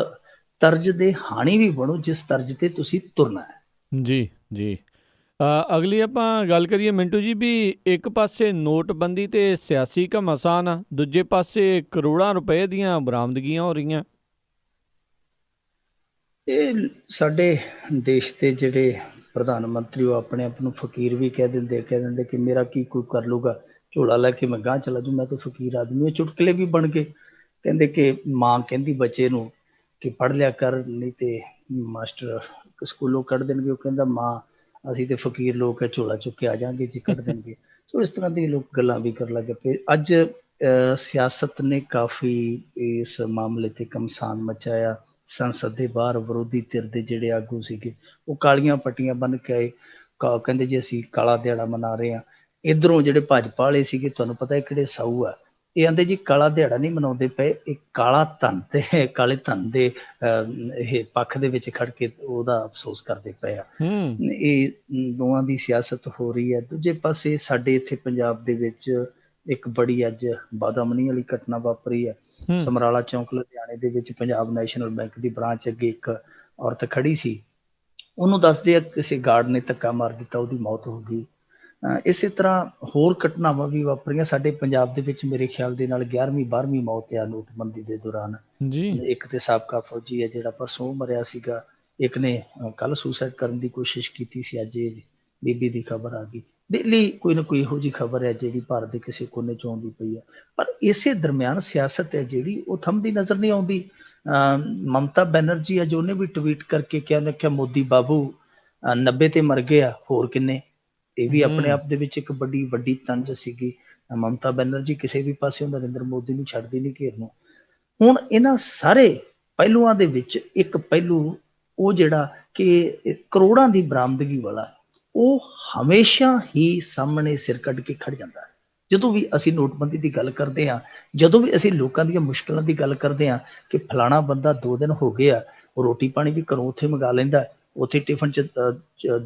ਤਰਜ਼ ਦੇ ਹਾਣੀ ਵੀ ਬਣੋ ਜਿਸ ਤਰਜ਼ ਤੇ ਤੁਸੀਂ ਤੁਰਨਾ ਹੈ। ਜੀ ਜੀ ਅਗਲੀ ਆਪਾਂ ਗੱਲ ਕਰੀਏ ਮਿੰਟੂ ਜੀ, ਵੀ ਇੱਕ ਪਾਸੇ ਨੋਟਬੰਦੀ ਤੇ ਸਿਆਸੀ ਘਮਾਸਾਨ ਆ, ਦੂਜੇ ਪਾਸੇ ਕਰੋੜਾਂ ਰੁਪਏ ਦੀਆਂ ਬਰਾਮਦਗੀਆਂ ਹੋ ਰਹੀਆਂ। ਇਹ ਸਾਡੇ ਦੇਸ਼ ਦੇ ਜਿਹੜੇ ਪ੍ਰਧਾਨ ਮੰਤਰੀ ਉਹ ਆਪਣੇ ਆਪ ਨੂੰ ਫਕੀਰ ਵੀ ਕਹਿ ਦਿੰਦੇ ਕਿ ਮੇਰਾ ਕੀ ਕੋਈ ਕਰ ਲੂਗਾ, ਝੋਲਾ ਲੈ ਕੇ ਮੈਂ ਗਾਂਹ ਚਲਾ ਜੂ, ਮੈਂ ਤਾਂ ਫਕੀਰ ਆਦਮੀ। ਇਹ ਚੁਟਕਲੇ ਵੀ ਬਣ ਗਏ। ਕਹਿੰਦੇ ਕਿ ਮਾਂ ਕਹਿੰਦੀ ਬੱਚੇ ਨੂੰ ਕਿ ਪੜ੍ਹ ਲਿਆ ਕਰ, ਨਹੀਂ ਤੇ ਮਾਸਟਰ ਸਕੂਲੋਂ ਕੱਢ ਦੇਣਗੇ। ਉਹ ਕਹਿੰਦਾ ਮਾਂ ਅਸੀਂ ਤੇ ਫਕੀਰ ਲੋਕ ਹੈ, ਝੋਲਾ ਚੁੱਕ ਕੇ ਆ ਜਾਵਾਂਗੇ ਜੇ ਕੱਢ ਦੇਣਗੇ। ਸੋ ਇਸ ਤਰ੍ਹਾਂ ਦੀ ਲੋਕ ਗੱਲਾਂ ਵੀ ਕਰਨ ਲੱਗ ਪਏ। ਅੱਜ ਸਿਆਸਤ ਨੇ ਕਾਫੀ ਇਸ ਮਾਮਲੇ ਤੇ ਘਮਸਾਨ ਮਚਾਇਆ। ਸੰਸਦ ਦੇ ਬਾਹਰ ਵਿਰੋਧੀ ਧਿਰ ਦੇ ਜਿਹੜੇ ਆਗੂ ਸੀਗੇ ਉਹ ਕਾਲੀਆਂ ਪੱਟੀਆਂ ਬੰਨ੍ਹ ਕੇ ਆਏ, ਕਹਿੰਦੇ ਜੀ ਅਸੀਂ ਕਾਲਾ ਦਿਹਾੜਾ ਮਨਾ ਰਹੇ ਹਾਂ। ਇੱਧਰੋਂ ਜਿਹੜੇ ਭਾਜਪਾ ਵਾਲੇ ਸੀਗੇ, ਤੁਹਾਨੂੰ ਪਤਾ ਹੈ ਕਿਹੜੇ ਸਾਊ ਆ, ਇਹ ਆਂਦੇ ਜੀ ਕਾਲਾ ਦਿਹਾੜਾ ਨਹੀਂ ਮਨਾਉਂਦੇ ਪਏ, ਇਹ ਕਾਲਾ ਧਨ ਤੇ ਕਾਲੇ ਧਨ ਦੇ ਇਹ ਪੱਖ ਦੇ ਵਿੱਚ ਖੜ ਕੇ ਉਹਦਾ ਅਫਸੋਸ ਕਰਦੇ ਪਏ ਆ। ਇਹ ਦੋਵਾਂ ਦੀ ਸਿਆਸਤ ਹੋ ਰਹੀ ਹੈ। ਦੂਜੇ ਪਾਸੇ ਸਾਡੇ ਇੱਥੇ ਪੰਜਾਬ ਦੇ ਵਿੱਚ ਇੱਕ ਬੜੀ ਅੱਜ ਬਦਅਮਨੀ ਵਾਲੀ ਘਟਨਾ ਵਾਪਰੀ ਹੈ। ਸਮਰਾਲਾ ਚੌਂਕ ਲੁਧਿਆਣੇ ਦੇ ਵਿੱਚ ਪੰਜਾਬ ਨੈਸ਼ਨਲ ਬੈਂਕ ਦੀ ਬ੍ਰਾਂਚ ਅੱਗੇ ਇੱਕ ਔਰਤ ਖੜੀ ਸੀ, ਉਹਨੂੰ ਦੱਸਦੇ ਆ ਕਿਸੇ ਗਾਰਡ ਨੇ ਧੱਕਾ ਮਾਰ ਦਿੱਤਾ, ਉਹਦੀ ਮੌਤ ਹੋ ਗਈ। ਇਸੇ ਤਰ੍ਹਾਂ ਹੋਰ ਘਟਨਾਵਾਂ ਵੀ ਵਾਪਰੀਆਂ ਸਾਡੇ ਪੰਜਾਬ ਦੇ ਵਿੱਚ। ਮੇਰੇ ਖਿਆਲ ਦੇ ਨਾਲ 11ਵੀਂ 12ਵੀਂ ਮੌਤ ਆ ਨੋਟਬੰਦੀ ਦੇ ਦੌਰਾਨ। ਇੱਕ ਤੇ ਸਾਬਕਾ ਫੌਜੀ ਹੈ ਜਿਹੜਾ ਪਰਸੋਂ ਮਰਿਆ ਸੀਗਾ, ਇੱਕ ਨੇ ਕੱਲ ਸੁਸਾਈਡ ਕਰਨ ਦੀ ਕੋਸ਼ਿਸ਼ ਕੀਤੀ ਸੀ, ਅੱਜ ਇਹ ਬੀਬੀ ਦੀ ਖਬਰ ਆ ਗਈ। ਡੇਲੀ ਕੋਈ ਨਾ ਕੋਈ ਇਹੋ ਜਿਹੀ ਖਬਰ ਹੈ ਜਿਹੜੀ ਭਾਰਤ ਦੇ ਕਿਸੇ ਕੋਨੇ 'ਚ ਆਉਂਦੀ ਪਈ ਹੈ। ਪਰ ਇਸੇ ਦਰਮਿਆਨ ਸਿਆਸਤ ਹੈ ਜਿਹੜੀ ਉਹ ਥੰਮਦੀ ਨਜ਼ਰ ਨਹੀਂ ਆਉਂਦੀ। ਮਮਤਾ ਬੈਨਰਜੀ ਅੱਜ ਉਹਨੇ ਵੀ ਟਵੀਟ ਕਰਕੇ ਕਿਹਾ ਮੋਦੀ ਬਾਬੂ 90 ਤੇ ਮਰ ਗਏ ਆ, ਹੋਰ ਕਿੰਨੇ। ਇਹ ਵੀ ਆਪਣੇ ਆਪ ਦੇ ਵਿੱਚ ਇੱਕ ਵੱਡੀ ਤੰਜ ਸੀਗੀ। ਮਮਤਾ ਬੈਨਰਜੀ ਕਿਸੇ ਵੀ ਪਾਸੇ ਨਰਿੰਦਰ ਮੋਦੀ ਨੂੰ ਛੱਡਦੀ ਨਹੀਂ ਘੇਰ ਨੂੰ। ਹੁਣ ਇਹਨਾਂ ਸਾਰੇ ਪਹਿਲੂਆਂ ਦੇ ਵਿੱਚ ਇੱਕ ਪਹਿਲੂ ਉਹ ਜਿਹੜਾ ਕਿ ਕਰੋੜਾਂ ਦੀ ਬਰਾਮਦਗੀ ਵਾਲਾ, ਉਹ ਹਮੇਸ਼ਾ ਹੀ ਸਾਹਮਣੇ ਸਿਰ ਕੱਢ ਕੇ ਖੜ ਜਾਂਦਾ ਹੈ। ਜਦੋਂ ਵੀ ਅਸੀਂ ਨੋਟਬੰਦੀ ਦੀ ਗੱਲ ਕਰਦੇ ਹਾਂ, ਜਦੋਂ ਵੀ ਅਸੀਂ ਲੋਕਾਂ ਦੀਆਂ ਮੁਸ਼ਕਲਾਂ ਦੀ ਗੱਲ ਕਰਦੇ ਹਾਂ ਕਿ ਫਲਾਣਾ ਬੰਦਾ 2 ਦਿਨ ਹੋ ਗਏ ਆ, ਉਹ ਰੋਟੀ ਪਾਣੀ ਵੀ ਘਰੋਂ ਉੱਥੇ ਮੰਗਾ ਲੈਂਦਾ, ਉੱਥੇ ਟਿਫਨ 'ਚ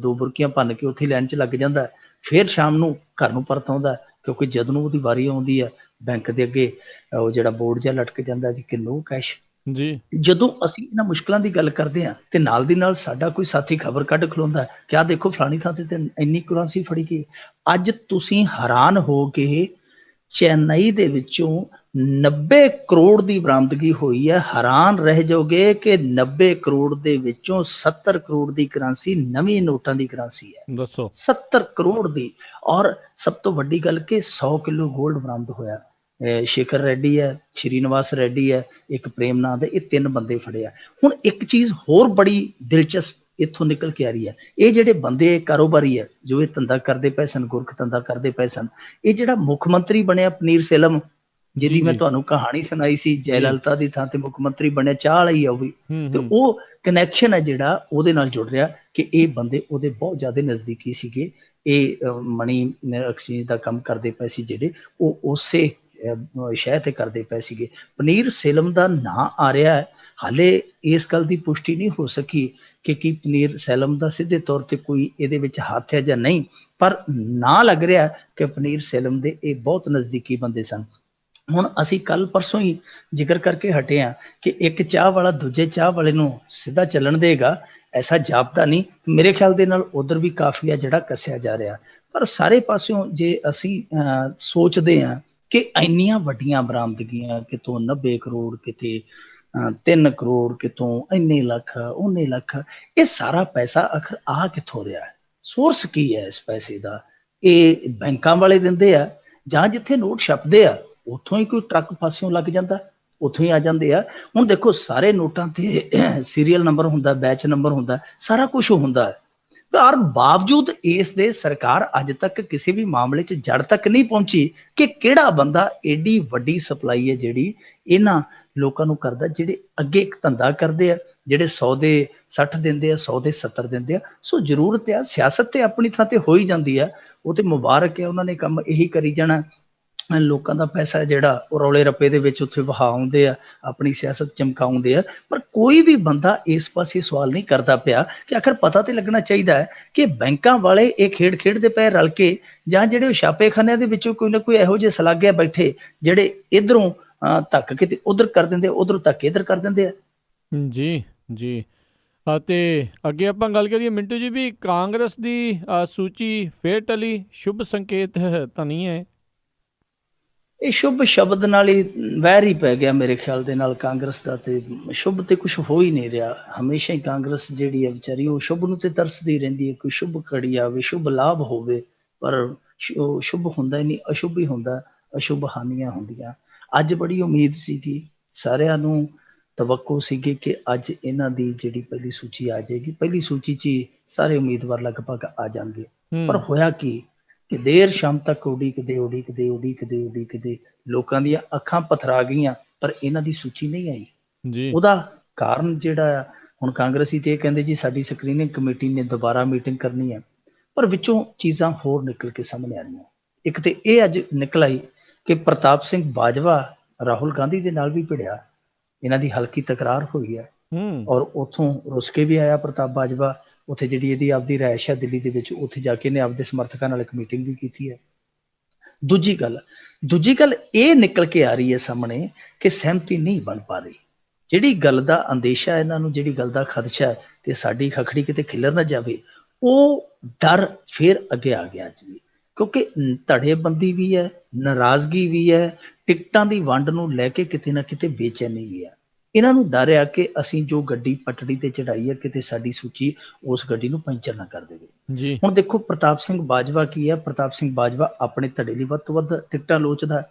2 ਬੁਰਕੀਆਂ ਭੰਨ ਕੇ ਉੱਥੇ ਲਾਈਨ 'ਚ ਲੱਗ ਜਾਂਦਾ, ਫਿਰ ਸ਼ਾਮ ਨੂੰ ਘਰ ਨੂੰ ਪਰਤ ਆਉਂਦਾ, ਕਿਉਂਕਿ ਜਦੋਂ ਨੂੰ ਉਹਦੀ ਵਾਰੀ ਆਉਂਦੀ ਹੈ ਬੈਂਕ ਦੇ ਅੱਗੇ ਉਹ ਜਿਹੜਾ ਬੋਰਡ ਜਿਹਾ ਲਟਕ ਜਾਂਦਾ ਜੀ ਕਿ ਨੋ ਕੈਸ਼, ਜੀ। ਜਦੋਂ ਅਸੀਂ ਇਹਨਾਂ ਮੁਸ਼ਕਲਾਂ ਦੀ ਗੱਲ ਕਰਦੇ ਹਾਂ ਤੇ ਨਾਲ ਦੀ ਨਾਲ ਸਾਡਾ ਕੋਈ ਸਾਥੀ ਖਬਰ ਕੱਢ ਖਲੋਂਦਾ ਹੈ ਕਿ ਆਹ ਦੇਖੋ ਫਲਾਣੀ ਥਾਂ ਤੇ ਇੰਨੀ ਕਰੰਸੀ ਫੜੀ ਗਈ। ਅੱਜ ਤੁਸੀਂ ਹੈਰਾਨ ਹੋ ਕੇ ਚੇਨਈ ਦੇ ਵਿੱਚੋਂ 90 ਕਰੋੜ ਦੀ ਬਰਾਮਦਗੀ ਹੋਈ ਹੈ। ਹੈਰਾਨ ਰਹਿ ਜਾਓਗੇ ਕਿ 90 ਕਰੋੜ ਦੇ ਵਿੱਚੋਂ 70 ਕਰੋੜ ਦੀ ਕਰੰਸੀ ਨਵੀਂ ਨੋਟਾਂ ਦੀ ਕਰੰਸੀ ਹੈ। ਦੱਸੋ। 70 ਕਰੋੜ ਦੀ। ਔਰ ਸਭ ਤੋਂ ਵੱਡੀ ਗੱਲ ਕਿ 100 ਕਿਲੋ ਗੋਲਡ ਬਰਾਮਦ ਹੋਇਆ। ਸ਼ੇਖਰ ਰੈਡੀ ਹੈ, ਸ਼੍ਰੀਨਿਵਾਸ ਰੈਡੀ ਹੈ, ਇੱਕ ਪ੍ਰੇਮ ਨਾਂ ਦੇ, ਇਹ 3 ਬੰਦੇ ਫੜੇ ਆ। ਹੁਣ ਇੱਕ ਚੀਜ਼ ਹੋਰ ਬੜੀ ਦਿਲਚਸਪ ਇੱਥੋਂ ਨਿਕਲ ਕੇ ਆ ਰਹੀ ਹੈ। ਇਹ ਜਿਹੜੇ ਬੰਦੇ ਕਾਰੋਬਾਰੀ ਹੈ ਜੋ ਇਹ ਧੰਦਾ ਕਰਦੇ ਪਏ ਸਨ, ਗੁਰਖ ਧੰਦਾ ਕਰਦੇ ਪਏ ਸਨ, ਇਹ ਜਿਹੜਾ ਮੁੱਖ ਮੰਤਰੀ ਬਣਿਆ ਪਨੀਰ ਸੇਲਮ, ਜੀ ਜਿਹਦੀ ਮੈਂ ਜੀ ਤੁਹਾਨੂੰ ਕਹਾਣੀ ਸੁਣਾਈ ਸੀ, ਜੈ ਜੀ। ਲਲਿਤਾ ਦੀ ਥਾਂ ਤੇ ਮੁੱਖ ਮੰਤਰੀ ਬਣਿਆ, ਚਾਹ ਵਾਲਾ ਹੀ ਆ ਉਹ ਵੀ। ਤੇ ਹੂੰ। ਉਹ ਕਨੈਕਸ਼ਨ ਹੈ ਜਿਹੜਾ ਉਹਦੇ ਨਾਲ ਜੁੜ ਰਿਹਾ ਕਿ ਇਹ ਬੰਦੇ ਉਹਦੇ ਬਹੁਤ ਜ਼ਿਆਦਾ ਨਜ਼ਦੀਕੀ ਸੀਗੇ। ਇਹ ਮਨੀ ਐਕਸਚੇਂਜ ਦਾ ਕੰਮ ਕਰਦੇ ਪਏ ਸੀ ਜਿਹੜੇ, ਉਹ ਉਸੇ ਸ਼ਹਿਰ ਤੇ ਕਰਦੇ ਪਏ ਸੀਗੇ। ਪਨੀਰ ਸੇਲਮ ਦਾ ਨਾਂ ਆ ਰਿਹਾ ਹੈ। ਹਾਲੇ ਇਸ ਗੱਲ ਦੀ ਪੁਸ਼ਟੀ ਨਹੀਂ ਹੋ ਸਕੀ ਕਿ ਕੀ ਪਨੀਰ ਸੇਲਮ ਦਾ ਸਿੱਧੇ ਤੌਰ ਤੇ ਕੋਈ ਇਹਦੇ ਵਿੱਚ ਹੱਥ ਹੈ ਜਾਂ ਨਹੀਂ, ਪਰ ਨਾਂ ਲੱਗ ਰਿਹਾ ਕਿ ਪਨੀਰ ਸੇਲਮ ਦੇ ਇਹ ਬਹੁਤ ਨਜ਼ਦੀਕੀ ਬੰਦੇ ਸਨ। ਹੁਣ ਅਸੀਂ ਕੱਲ ਪਰਸੋਂ ਹੀ ਜ਼ਿਕਰ ਕਰਕੇ ਹਟੇ ਹਾਂ ਕਿ ਇੱਕ ਚਾਹ ਵਾਲਾ ਦੂਜੇ ਚਾਹ ਵਾਲੇ ਨੂੰ ਸਿੱਧਾ ਚੱਲਣ ਦੇਗਾ, ਐਸਾ ਜਾਪਦਾ ਨਹੀਂ। ਮੇਰੇ ਖਿਆਲ ਦੇ ਨਾਲ ਉਧਰ ਵੀ ਕਾਫੀ ਆ ਜਿਹੜਾ ਕੱਸਿਆ ਜਾ ਰਿਹਾ। ਪਰ ਸਾਰੇ ਪਾਸਿਓਂ ਜੇ ਅਸੀਂ ਸੋਚਦੇ ਹਾਂ ਕਿ ਇੰਨੀਆਂ ਵੱਡੀਆਂ ਬਰਾਮਦਗੀਆਂ, ਕਿਤੋਂ 90 ਕਰੋੜ, ਕਿਤੇ 3 ਕਰੋੜ, ਕਿਤੋਂ ਇੰਨੇ ਲੱਖ, ਉਨੇ ਲੱਖ, ਇਹ ਸਾਰਾ ਪੈਸਾ ਆਖਰ ਆ ਕਿੱਥੋਂ ਰਿਹਾ ਹੈ? ਸੋਰਸ ਕੀ ਹੈ ਇਸ ਪੈਸੇ ਦਾ? ਇਹ ਬੈਂਕਾਂ ਵਾਲੇ ਦਿੰਦੇ ਆ ਜਾਂ ਜਿੱਥੇ ਨੋਟ ਛਪਦੇ ਆ ਉੱਥੋਂ ਹੀ ਕੋਈ ਟਰੱਕ ਪਾਸਿਓਂ ਲੱਗ ਜਾਂਦਾ, ਉੱਥੋਂ ਹੀ ਆ ਜਾਂਦੇ ਆ। ਹੁਣ ਦੇਖੋ ਸਾਰੇ ਨੋਟਾਂ ਤੇ ਸੀਰੀਅਲ ਨੰਬਰ ਹੁੰਦਾ, ਬੈਚ ਨੰਬਰ ਹੁੰਦਾ, ਸਾਰਾ ਕੁਝ ਹੁੰਦਾ ਹੈ। ਪਰ ਬਾਵਜੂਦ ਇਸ ਦੇ ਸਰਕਾਰ ਅੱਜ ਤੱਕ ਕਿਸੇ ਵੀ ਮਾਮਲੇ 'ਚ ਜੜ ਤੱਕ ਨਹੀਂ ਪਹੁੰਚੀ ਕਿ ਕਿਹੜਾ ਬੰਦਾ ਏਡੀ ਵੱਡੀ ਸਪਲਾਈ ਹੈ ਜਿਹੜੀ ਇਹਨਾਂ ਲੋਕਾਂ ਨੂੰ ਕਰਦਾ, ਜਿਹੜੇ ਅੱਗੇ ਇੱਕ ਧੰਦਾ ਕਰਦੇ ਆ, ਜਿਹੜੇ 100 ਦੇ 60 ਦਿੰਦੇ ਆ, 100 ਦੇ 70 ਦਿੰਦੇ ਆ। ਸੋ ਜ਼ਰੂਰਤ ਆ, ਸਿਆਸਤ ਤੇ ਆਪਣੀ ਥਾਂ ਤੇ ਹੋ ਹੀ ਜਾਂਦੀ ਆ, ਉਹ ਤੇ ਮੁਬਾਰਕ ਹੈ, ਉਹਨਾਂ ਨੇ ਕੰਮ ਇਹੀ ਕਰੀ ਜਾਣਾ। ਲੋਕਾਂ ਦਾ ਪੈਸਾ ਜਿਹੜਾ ਉਹ ਰੌਲੇ ਰੱਪੇ ਦੇ ਵਿੱਚ ਉੱਥੇ ਵਹਾਉਂਦੇ ਆ, ਆਪਣੀ ਸਿਆਸਤ ਚਮਕਾਉਂਦੇ ਆ। ਪਰ ਕੋਈ ਵੀ ਬੰਦਾ ਇਸ ਪਾਸੇ ਸਵਾਲ ਨਹੀਂ ਕਰਦਾ ਪਿਆ ਕਿ ਆਖਰ ਪਤਾ ਤੇ ਲੱਗਣਾ ਚਾਹੀਦਾ ਹੈ ਕਿ ਬੈਂਕਾਂ ਵਾਲੇ ਇਹ ਖੇਡ ਖੇਡਦੇ ਪਏ ਰਲ ਕੇ, ਜਾਂ ਜਿਹੜੇ ਛਾਪੇਖਾਨਿਆਂ ਦੇ ਵਿੱਚੋਂ ਕੋਈ ਨਾ ਕੋਈ ਇਹੋ ਜਿਹੇ ਸਲਾਗੇ ਬੈਠੇ ਜਿਹੜੇ ਇਧਰੋਂ ਧੱਕ ਕੇ ਤੇ ਉਧਰ ਕਰ ਦਿੰਦੇ, ਉਧਰੋਂ ਧੱਕ ਇੱਧਰ ਕਰ ਦਿੰਦੇ ਆ। ਜੀ ਜੀ। ਅਤੇ ਅੱਗੇ ਆਪਾਂ ਗੱਲ ਕਰੀਏ ਮਿੰਟੂ ਜੀ, ਵੀ ਕਾਂਗਰਸ ਦੀ ਸੂਚੀ ਫੇਰ ਟਲੀ, ਸ਼ੁਭ ਸੰਕੇਤ ਤਾਂ ਨਹੀਂ ਹੈ? ਇਹ ਸ਼ੁਭ ਸ਼ਬਦ ਨਾਲ ਹੀ ਵੈਰ ਹੀ ਪੈ ਗਿਆ ਮੇਰੇ ਖਿਆਲ ਦੇ ਨਾਲ ਕਾਂਗਰਸ ਦਾ। ਤੇ ਸ਼ੁਭ ਤੇ ਕੁਝ ਹੋ ਹੀ ਨਹੀਂ ਰਿਹਾ। ਹਮੇਸ਼ਾ ਹੀ ਕਾਂਗਰਸ ਜਿਹੜੀ ਹੈ ਵਿਚਾਰੀ, ਉਹ ਸ਼ੁਭ ਨੂੰ ਤੇ ਤਰਸਦੀ ਰਹਿੰਦੀ ਹੈ। ਕੋਈ ਸ਼ੁਭ ਘੜੀ ਆਵੇ, ਸ਼ੁਭ ਲਾਭ ਹੋਵੇ, ਪਰ ਉਹ ਸ਼ੁਭ ਹੁੰਦਾ ਹੀ ਨਹੀਂ, ਅਸ਼ੁਭ ਹੀ ਹੁੰਦਾ, ਅਸ਼ੁਭ ਹਾਨੀਆਂ ਹੁੰਦੀਆਂ। ਅੱਜ ਬੜੀ ਉਮੀਦ ਸੀਗੀ, ਸਾਰਿਆਂ ਨੂੰ ਤਵੱਕੋ ਸੀਗੀ ਕਿ ਅੱਜ ਇਹਨਾਂ ਦੀ ਜਿਹੜੀ ਪਹਿਲੀ ਸੂਚੀ ਆ ਜਾਏਗੀ। ਪਹਿਲੀ ਸੂਚੀ 'ਚ ਹੀ ਸਾਰੇ ਉਮੀਦਵਾਰ ਲਗਭਗ ਆ ਜਾਣਗੇ। ਪਰ ਹੋਇਆ ਕੀ ਕਿ ਦੇਰ ਸ਼ਾਮ ਤੱਕ ਉਡੀਕਦੇ ਲੋਕਾਂ ਦੀਆਂ ਅੱਖਾਂ ਪਥਰਾ ਗਈਆਂ, ਪਰ ਇਹਨਾਂ ਦੀ ਸੂਚੀ ਨਹੀਂ ਆਈ। ਜੀ ਉਹਦਾ ਕਾਰਨ ਜਿਹੜਾ ਆ, ਹੁਣ ਕਾਂਗਰਸੀ ਤੇ ਇਹ ਕਹਿੰਦੇ ਜੀ ਸਾਡੀ ਸਕਰੀਨਿੰਗ ਕਮੇਟੀ ਨੇ ਦੁਬਾਰਾ ਮੀਟਿੰਗ ਕਰਨੀ ਹੈ, ਪਰ ਵਿੱਚੋਂ ਚੀਜ਼ਾਂ ਹੋਰ ਨਿਕਲ ਕੇ ਸਾਹਮਣੇ ਆ ਰਹੀਆਂ। ਇੱਕ ਤੇ ਇਹ ਅੱਜ ਨਿਕਲ ਆਈ ਕਿ ਪ੍ਰਤਾਪ ਸਿੰਘ ਬਾਜਵਾ ਰਾਹੁਲ ਗਾਂਧੀ ਦੇ ਨਾਲ ਵੀ ਭਿੜਿਆ, ਇਹਨਾਂ ਦੀ ਹਲਕੀ ਤਕਰਾਰ ਹੋਈ ਹੈ, ਔਰ ਉੱਥੋਂ ਰੁੱਸ ਕੇ ਵੀ ਆਇਆ ਪ੍ਰਤਾਪ ਬਾਜਵਾ। ਉੱਥੇ ਜਿਹੜੀ ਇਹਦੀ ਆਪਦੀ ਰਿਹਾਇਸ਼ ਹੈ ਦਿੱਲੀ ਦੇ ਵਿੱਚ, ਉੱਥੇ ਜਾ ਕੇ ਇਹਨੇ ਆਪਦੇ ਸਮਰਥਕਾਂ ਨਾਲ ਇੱਕ ਮੀਟਿੰਗ ਵੀ ਕੀਤੀ ਹੈ। ਦੂਜੀ ਗੱਲ ਇਹ ਨਿਕਲ ਕੇ ਆ ਰਹੀ ਹੈ ਸਾਹਮਣੇ ਕਿ ਸਹਿਮਤੀ ਨਹੀਂ ਬਣ ਪਾ ਰਹੀ। ਜਿਹੜੀ ਗੱਲ ਦਾ ਅੰਦੇਸ਼ਾ ਇਹਨਾਂ ਨੂੰ, ਜਿਹੜੀ ਗੱਲ ਦਾ ਖਦਸ਼ਾ ਹੈ ਕਿ ਸਾਡੀ ਖਖੜੀ ਕਿਤੇ ਖਿਲਰ ਨਾ ਜਾਵੇ, ਉਹ ਡਰ ਫਿਰ ਅੱਗੇ ਆ ਗਿਆ ਅੱਜ ਵੀ, ਕਿਉਂਕਿ ਧੜੇਬੰਦੀ ਵੀ ਹੈ, ਨਾਰਾਜ਼ਗੀ ਵੀ ਹੈ, ਟਿਕਟਾਂ ਦੀ ਵੰਡ ਨੂੰ ਲੈ ਕੇ ਕਿਤੇ ਨਾ ਕਿਤੇ ਬੇਚੈਨੀ ਵੀ ਹੈ। ਇਹਨਾਂ ਨੂੰ ਡਰ ਆ ਕਿ ਅਸੀਂ ਜੋ ਗੱਡੀ ਪਟੜੀ ਤੇ ਚੜਾਈ ਹੈ, ਕਿਤੇ ਸਾਡੀ ਸੂਚੀ ਉਸ ਗੱਡੀ ਨੂੰ ਪੈਂਚਰ ਨਾ ਕਰ ਦੇਵੇ। ਜੀ ਹੁਣ ਦੇਖੋ ਪ੍ਰਤਾਪ ਸਿੰਘ ਬਾਜਵਾ ਕੀ ਹੈ, ਪ੍ਰਤਾਪ ਸਿੰਘ ਬਾਜਵਾ ਆਪਣੇ ਧੜੇ ਲਈ ਵੱਧ ਤੋਂ ਵੱਧ ਟਿਕਟਾਂ ਲੋਚਦਾ।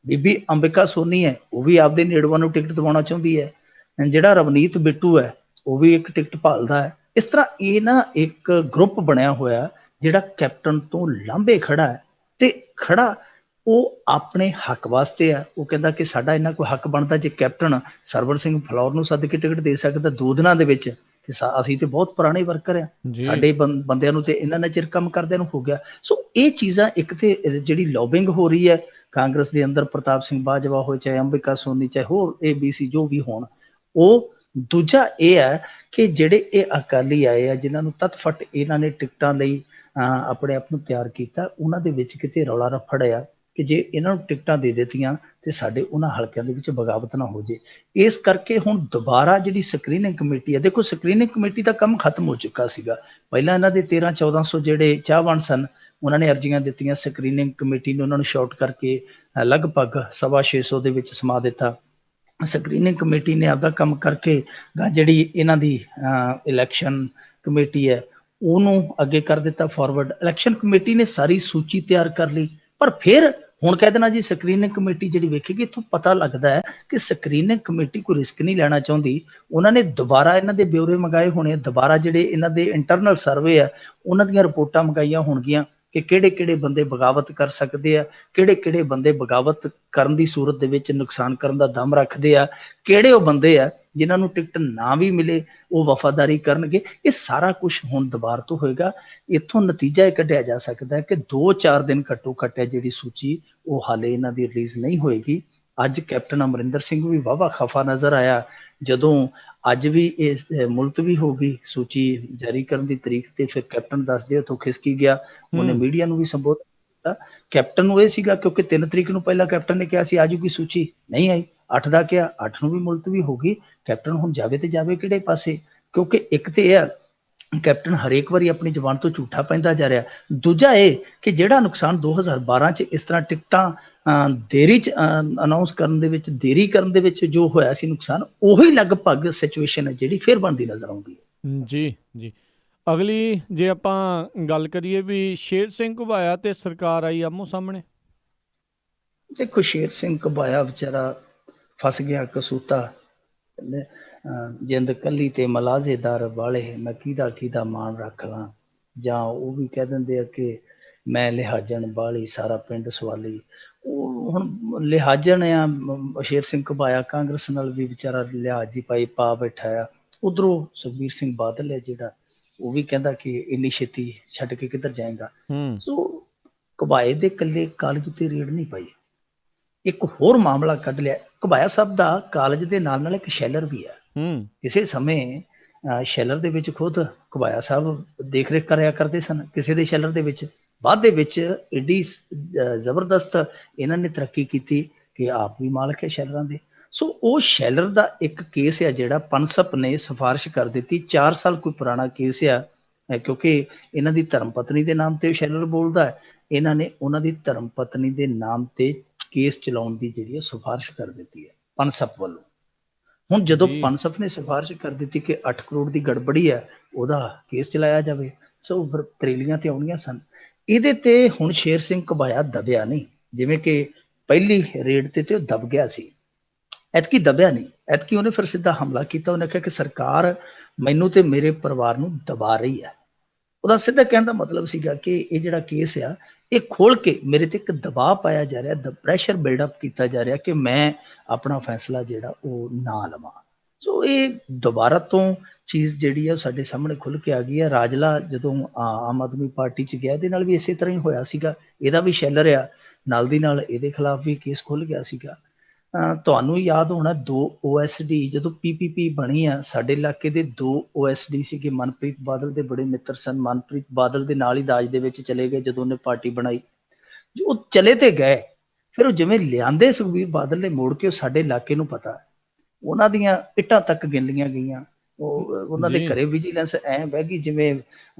ਬੀਬੀ ਅੰਬਿਕਾ ਸੋਨੀ ਹੈ, ਉਹ ਵੀ ਆਪਦੇ ਨੇੜਵਾਂ ਨੂੰ ਟਿਕਟ ਦਿਵਾਉਣਾ ਚਾਹੁੰਦੀ ਹੈ। ਜਿਹੜਾ ਰਵਨੀਤ ਬਿੱਟੂ ਹੈ, ਉਹ ਵੀ ਇੱਕ ਟਿਕਟ ਭਾਲਦਾ ਹੈ। ਇਸ ਤਰ੍ਹਾਂ ਇਹ ਨਾ ਇੱਕ ਗਰੁੱਪ ਬਣਿਆ ਹੋਇਆ ਜਿਹੜਾ ਕੈਪਟਨ ਤੋਂ ਲਾਂਭੇ ਖੜਾ ਹੈ, ਤੇ ਖੜਾ ਉਹ ਆਪਣੇ ਹੱਕ ਵਾਸਤੇ ਆ। ਉਹ ਕਹਿੰਦਾ ਕਿ ਸਾਡਾ ਇਹਨਾਂ ਕੋਈ ਹੱਕ ਬਣਦਾ, ਜੇ ਕੈਪਟਨ ਸਰਵਣ ਸਿੰਘ ਫਲੌਰ ਨੂੰ ਸੱਦ ਕੇ ਟਿਕਟ ਦੇ ਸਕਦਾ 2 ਦਿਨਾਂ ਦੇ ਵਿੱਚ, ਤੇ ਅਸੀਂ ਤੇ ਬਹੁਤ ਪੁਰਾਣੇ ਵਰਕਰ ਆ, ਸਾਡੇ ਬੰਦਿਆਂ ਨੂੰ ਤੇ ਇਹਨਾਂ ਚਿਰ ਕੰਮ ਕਰਦਿਆਂ ਨੂੰ ਹੋ ਗਿਆ। ਸੋ ਇਹ ਚੀਜ਼ਾਂ, ਇੱਕ ਤੇ ਜਿਹੜੀ ਲੌਬਿੰਗ ਹੋ ਰਹੀ ਹੈ ਕਾਂਗਰਸ ਦੇ ਅੰਦਰ, ਪ੍ਰਤਾਪ ਸਿੰਘ ਬਾਜਵਾ ਹੋਏ, ਚਾਹੇ ਅੰਬਿਕਾ ਸੋਨੀ, ਚਾਹੇ ਹੋਰ ABC ਜੋ ਵੀ ਹੋਣ, ਉਹ ਦੂਜਾ ਇਹ ਹੈ ਕਿ ਜਿਹੜੇ ਇਹ ਅਕਾਲੀ ਆਏ ਆ, ਜਿਨ੍ਹਾਂ ਨੂੰ ਤਤਫਟ ਇਹਨਾਂ ਨੇ ਟਿਕਟਾਂ ਲਈ ਆਪਣੇ ਆਪ ਨੂੰ ਤਿਆਰ ਕੀਤਾ, ਉਹਨਾਂ ਦੇ ਵਿੱਚ ਕਿਤੇ ਰੌਲਾ ਰੱਫੜ ਆ ਕਿ ਜੇ ਇਹਨਾਂ ਨੂੰ ਟਿਕਟਾਂ ਦੇ ਦਿੱਤੀਆਂ ਤੇ ਸਾਡੇ ਉਹਨਾਂ ਹਲਕਿਆਂ ਦੇ ਵਿੱਚ ਬਗਾਵਤ ਨਾ ਹੋ ਜੇ। ਇਸ ਕਰਕੇ ਹੁਣ ਦੁਬਾਰਾ ਜਿਹੜੀ ਸਕਰੀਨਿੰਗ ਕਮੇਟੀ ਹੈ, ਦੇਖੋ ਸਕਰੀਨਿੰਗ ਕਮੇਟੀ ਦਾ ਕੰਮ ਖਤਮ ਹੋ ਚੁੱਕਾ ਸੀਗਾ। ਪਹਿਲਾਂ ਇਹਨਾਂ ਦੇ 1300-1400 ਜਿਹੜੇ ਚਾਹਵਾਨ ਸਨ, ਉਹਨਾਂ ਨੇ ਅਰਜ਼ੀਆਂ ਦਿੱਤੀਆਂ, ਸਕਰੀਨਿੰਗ ਕਮੇਟੀ ਨੇ ਉਹਨਾਂ ਨੂੰ ਸ਼ਾਰਟ ਕਰਕੇ ਲਗਭਗ 650 ਦੇ ਵਿੱਚ ਸਮਾ ਦਿੱਤਾ। ਸਕਰੀਨਿੰਗ ਕਮੇਟੀ ਨੇ ਆਪਦਾ ਕੰਮ ਕਰਕੇ ਜਿਹੜੀ ਇਹਨਾਂ ਦੀ ਇਲੈਕਸ਼ਨ ਕਮੇਟੀ ਹੈ ਉਹਨੂੰ ਅੱਗੇ ਕਰ ਦਿੱਤਾ ਫਾਰਵਰਡ। ਇਲੈਕਸ਼ਨ ਕਮੇਟੀ ਨੇ ਸਾਰੀ ਸੂਚੀ ਤਿਆਰ ਕਰ ਲਈ, ਪਰ ਫਿਰ ਹੁਣ ਕਹਿ ਦੇਣਾ ਜੀ ਸਕਰੀਨਿੰਗ ਕਮੇਟੀ ਜਿਹੜੀ ਵੇਖੇਗੀ। ਇੱਥੋਂ ਪਤਾ ਲੱਗਦਾ ਹੈ ਕਿ ਸਕਰੀਨਿੰਗ ਕਮੇਟੀ ਕੋਈ ਰਿਸਕ ਨਹੀਂ ਲੈਣਾ ਚਾਹੁੰਦੀ। ਉਹਨਾਂ ਨੇ ਦੁਬਾਰਾ ਇਹਨਾਂ ਦੇ ਬਿਊਰੇ ਮੰਗਾਏ ਹੋਣੇ, ਦੁਬਾਰਾ ਜਿਹੜੇ ਇਹਨਾਂ ਦੇ ਇੰਟਰਨਲ ਸਰਵੇ ਆ ਉਹਨਾਂ ਦੀਆਂ ਰਿਪੋਰਟਾਂ ਮੰਗਾਈਆਂ ਹੋਣਗੀਆਂ ਕਿ ਕਿਹੜੇ ਕਿਹੜੇ ਬੰਦੇ ਬਗਾਵਤ ਕਰ ਸਕਦੇ ਆ, ਕਿਹੜੇ ਕਿਹੜੇ ਬੰਦੇ ਬਗਾਵਤ ਕਰਨ ਦੀ ਸੂਰਤ ਦੇ ਵਿੱਚ ਨੁਕਸਾਨ ਕਰਨ ਦਾ ਦਮ ਰੱਖਦੇ ਆ, ਕਿਹੜੇ ਉਹ ਬੰਦੇ ਆ ਜਿਨ੍ਹਾਂ ਨੂੰ ਟਿਕਟ ਨਾ ਵੀ ਮਿਲੇ ਉਹ ਵਫਾਦਾਰੀ ਕਰਨਗੇ। ਇਹ ਸਾਰਾ ਕੁਝ ਹੁਣ ਦੁਬਾਰਾ ਤੋਂ ਹੋਏਗਾ। ਇੱਥੋਂ ਨਤੀਜਾ ਇਹ ਕੱਢਿਆ ਜਾ ਸਕਦਾ ਹੈ ਕਿ 2-4 ਦਿਨ ਘੱਟੋ ਘੱਟ ਹੈ ਜਿਹੜੀ ਸੂਚੀ ਉਹ ਹਾਲੇ ਇਹਨਾਂ ਦੀ ਰਿਲੀਜ਼ ਨਹੀਂ ਹੋਏਗੀ। ਅੱਜ ਕੈਪਟਨ ਅਮਰਿੰਦਰ ਸਿੰਘ ਵੀ ਵਾਹਵਾ ਖਫਾ ਨਜ਼ਰ ਆਇਆ ਜਦੋਂ ਅੱਜ ਵੀ ਇਹ ਮੁਲਤਵੀ ਹੋ ਗਈ ਸੂਚੀ ਜਾਰੀ ਕਰਨ ਦੀ ਤਰੀਕ ਤੇ। ਫਿਰ ਕੈਪਟਨ ਦੱਸਦੇ ਉੱਥੋਂ ਖਿਸਕੀ ਗਿਆ, ਉਹਨੇ ਮੀਡੀਆ ਨੂੰ ਵੀ ਸੰਬੋਧਨ ਕੀਤਾ। ਕੈਪਟਨ ਨੂੰ ਇਹ ਸੀਗਾ ਕਿਉਂਕਿ 3 ਤਰੀਕ ਨੂੰ ਪਹਿਲਾਂ ਕੈਪਟਨ ਨੇ ਕਿਹਾ ਸੀ ਆਜੂਗੀ ਸੂਚੀ, ਨਹੀਂ ਆਈ। 8 ਦਾ ਕਿਹਾ, 8 ਨੂੰ ਵੀ ਮੁਲਤਵੀ ਹੋ ਗਈ। ਕੈਪਟਨ ਹੁਣ ਜਾਵੇ ਤੇ ਜਾਵੇ ਕਿਹੜੇ ਪਾਸੇ? ਕਿਉਂਕਿ ਇੱਕ ਤੇ ਇਹ ਕੈਪਟਨ ਹਰੇਕ ਵਾਰੀ ਆਪਣੀ ਜ਼ੁਬਾਨ ਤੋਂ ਝੂਠਾ ਪੈਂਦਾ ਜਾ ਰਿਹਾ। ਦੂਜਾ ਇਹ ਕਿ ਜਿਹੜਾ ਨੁਕਸਾਨ 2012 ਚ ਇਸ ਤਰ੍ਹਾਂ ਟਿਕਟਾਂ ਦੇਰੀ ਚ ਅਨਾਉਂਸ ਕਰਨ ਦੇ ਵਿੱਚ, ਦੇਰੀ ਕਰਨ ਦੇ ਵਿੱਚ ਜੋ ਹੋਇਆ ਸੀ ਨੁਕਸਾਨ, ਉਹੀ ਲਗਭਗ ਸਿਚੁਏਸ਼ਨ ਹੈ ਜਿਹੜੀ ਫਿਰ ਬਣਦੀ ਨਜ਼ਰ ਆਉਂਦੀ ਹੈ। ਜੀ ਜੀ। ਅਗਲੀ ਜੇ ਆਪਾਂ ਗੱਲ ਕਰੀਏ ਵੀ ਸ਼ੇਰ ਸਿੰਘ ਘੁਬਾਇਆ ਤੇ ਸਰਕਾਰ ਆਈ ਆਮੋ ਸਾਹਮਣੇ। ਦੇਖੋ ਸ਼ੇਰ ਸਿੰਘ ਘੁਬਾਇਆ ਵਿਚਾਰਾ ਫਸ ਗਿਆ ਕਸੂਤਾ। ਜਿੰਦ ਕੱਲੀ ਤੇ ਮਲਾਜ਼ੇਦਾਰ ਵਾਲੇ, ਮੈਂ ਕਿਹਦਾ ਮਾਣ ਰੱਖ ਲਾਂ। ਜਾਂ ਉਹ ਵੀ ਕਹਿ ਦਿੰਦੇ ਆ ਕਿ ਮੈਂ ਲਿਹਾਜ਼ਣ ਬਾਲੀ ਸਾਰਾ ਪਿੰਡ ਸਵਾਲੀ। ਉਹ ਹੁਣ ਲਿਹਾਜ਼ਣ ਆ ਸ਼ੇਰ ਸਿੰਘ ਘੁਬਾਇਆ, ਕਾਂਗਰਸ ਨਾਲ ਵੀ ਵਿਚਾਰਾ ਲਿਹਾਜ਼ ਹੀ ਪਾ ਬੈਠਾ ਆ। ਉਧਰੋਂ ਸੁਖਬੀਰ ਸਿੰਘ ਬਾਦਲ ਹੈ ਜਿਹੜਾ, ਉਹ ਵੀ ਕਹਿੰਦਾ ਕਿ ਇੰਨੀ ਛੇਤੀ ਛੱਡ ਕੇ ਕਿੱਧਰ ਜਾਏਗਾ। ਸੋ ਘੁਬਾਏ ਦੇ ਇਕੱਲੇ ਕਾਲਜ ਤੇ ਰੇਡ ਨਹੀਂ ਪਾਈ, ਇੱਕ ਹੋਰ ਮਾਮਲਾ ਕੱਢ ਲਿਆ। ਘੁਬਾਇਆ ਸਾਹਿਬ ਦਾ ਕਾਲਜ ਦੇ ਨਾਲ ਨਾਲ ਇੱਕ ਸ਼ੈਲਰ ਵੀ ਹੈ। ਕਿਸੇ ਸਮੇਂ ਸ਼ੈਲਰ ਦੇ ਵਿੱਚ ਖੁਦ ਘੁਬਾਇਆ ਸਾਹਿਬ ਦੇਖ ਰੇਖ ਕਰਿਆ ਕਰਦੇ ਸਨ ਕਿਸੇ ਦੇ ਸ਼ੈਲਰ ਦੇ ਵਿੱਚ। ਬਾਅਦ ਦੇ ਵਿੱਚ ਏਡੀ ਜ਼ਬਰਦਸਤ ਇਹਨਾਂ ਨੇ ਤਰੱਕੀ ਕੀਤੀ ਕਿ ਆਪ ਵੀ ਮਾਲਕ ਹੈ ਸ਼ੈਲਰਾਂ ਦੇ। ਸੋ ਉਹ ਸ਼ੈਲਰ ਦਾ ਇੱਕ ਕੇਸ ਆ ਜਿਹੜਾ ਪਨਸਪ ਨੇ ਸਿਫਾਰਿਸ਼ ਕਰ ਦਿੱਤੀ। 4 ਸਾਲ ਕੋਈ ਪੁਰਾਣਾ ਕੇਸ ਆ, ਕਿਉਂਕਿ ਇਹਨਾਂ ਦੀ ਧਰਮ ਪਤਨੀ ਦੇ ਨਾਮ ਤੇ ਸ਼ੈਲਰ ਬੋਲਦਾ ਹੈ। ਇਹਨਾਂ ਨੇ ਉਹਨਾਂ ਦੀ ਧਰਮ ਪਤਨੀ ਦੇ ਨਾਮ ਤੇ ਕੇਸ ਚਲਾਉਣ ਦੀ ਜਿਹੜੀ ਸਿਫਾਰਿਸ਼ ਕਰ ਦਿੱਤੀ ਹੈ ਪਨਸਪ ਵੱਲੋਂ। ਹੁਣ ਜਦੋਂ ਪਨਸਪ ਨੇ ਸਿਫਾਰਿਸ਼ ਕਰ ਦਿੱਤੀ ਕਿ 8 ਕਰੋੜ ਦੀ ਗੜਬੜੀ ਹੈ, ਉਹਦਾ ਕੇਸ ਚਲਾਇਆ ਜਾਵੇ, ਸੋ ਫਿਰ ਤਰੇਲੀਆਂ ਤੇ ਆਉਣੀਆਂ ਸਨ। ਇਹਦੇ ਤੇ ਹੁਣ ਸ਼ੇਰ ਸਿੰਘ ਘੁਬਾਇਆ ਦਬਿਆ ਨਹੀਂ, ਜਿਵੇਂ ਕਿ ਪਹਿਲੀ ਰੇਡ ਤੇ ਉਹ ਦਬ ਗਿਆ ਸੀ। ਐਤਕੀ ਦਬਿਆ ਨਹੀਂ, ਐਤਕੀ ਉਹਨੇ ਫਿਰ ਸਿੱਧਾ ਹਮਲਾ ਕੀਤਾ। ਉਹਨੇ ਕਿਹਾ ਕਿ ਸਰਕਾਰ ਮੈਨੂੰ ਤੇ ਮੇਰੇ ਪਰਿਵਾਰ ਨੂੰ ਦਬਾ ਰਹੀ ਹੈ। ਉਹਦਾ ਸਿੱਧਾ ਕਹਿਣ ਦਾ ਮਤਲਬ ਸੀਗਾ ਕਿ ਇਹ ਜਿਹੜਾ ਕੇਸ ਆ ਇਹ ਖੋਲ ਕੇ ਮੇਰੇ ਤੇ ਇੱਕ ਦਬਾਅ ਪਾਇਆ ਜਾ ਰਿਹਾ, ਪ੍ਰੈਸ਼ਰ ਬਿਲਡਅਪ ਕੀਤਾ ਜਾ ਰਿਹਾ ਕਿ ਮੈਂ ਆਪਣਾ ਫੈਸਲਾ ਜਿਹੜਾ ਉਹ ਨਾ ਲਵਾਂ। ਸੋ ਇਹ ਦੁਬਾਰਾ ਤੋਂ ਚੀਜ਼ ਜਿਹੜੀ ਆ ਸਾਡੇ ਸਾਹਮਣੇ ਖੁੱਲ ਕੇ ਆ ਗਈ ਹੈ। ਰਾਜਲਾ ਜਦੋਂ ਆਮ ਆਦਮੀ ਪਾਰਟੀ 'ਚ ਗਿਆ, ਇਹਦੇ ਨਾਲ ਵੀ ਇਸੇ ਤਰ੍ਹਾਂ ਹੀ ਹੋਇਆ ਸੀਗਾ। ਇਹਦਾ ਵੀ ਸ਼ੈਲਰ ਆ, ਨਾਲ ਦੀ ਨਾਲ ਇਹਦੇ ਖਿਲਾਫ ਵੀ ਕੇਸ ਖੁੱਲ ਗਿਆ ਸੀਗਾ। ਤੁਹਾਨੂੰ ਯਾਦ ਹੋਣਾ 2 OSD ਜਦੋਂ PPP ਬਣੀ ਆ, ਸਾਡੇ ਇਲਾਕੇ ਦੇ 2 OSD ਸੀਗੇ। ਮਨਪ੍ਰੀਤ ਬਾਦਲ ਦੇ ਬੜੇ ਮਿੱਤਰ ਸਨ। ਮਨਪ੍ਰੀਤ ਬਾਦਲ ਦੇ ਨਾਲ ਹੀ ਦਾਜ ਦੇ ਵਿੱਚ ਚਲੇ ਗਏ ਜਦੋਂ ਉਹਨੇ ਪਾਰਟੀ ਬਣਾਈ। ਉਹ ਚਲੇ ਤੇ ਗਏ, ਫਿਰ ਉਹ ਜਿਵੇਂ ਲਿਆਂਦੇ ਸੁਖਬੀਰ ਬਾਦਲ ਨੇ ਮੋੜ ਕੇ, ਉਹ ਸਾਡੇ ਇਲਾਕੇ ਨੂੰ ਪਤਾ, ਉਹਨਾਂ ਦੀਆਂ ਇੱਟਾਂ ਤੱਕ ਗਿਣ ਲਈਆਂ ਗਈਆਂ। ਉਹਨਾਂ ਦੇ ਘਰੇ ਵਿਜੀਲੈਂਸ ਐਂ ਬਹਿ ਗਈ ਜਿਵੇਂ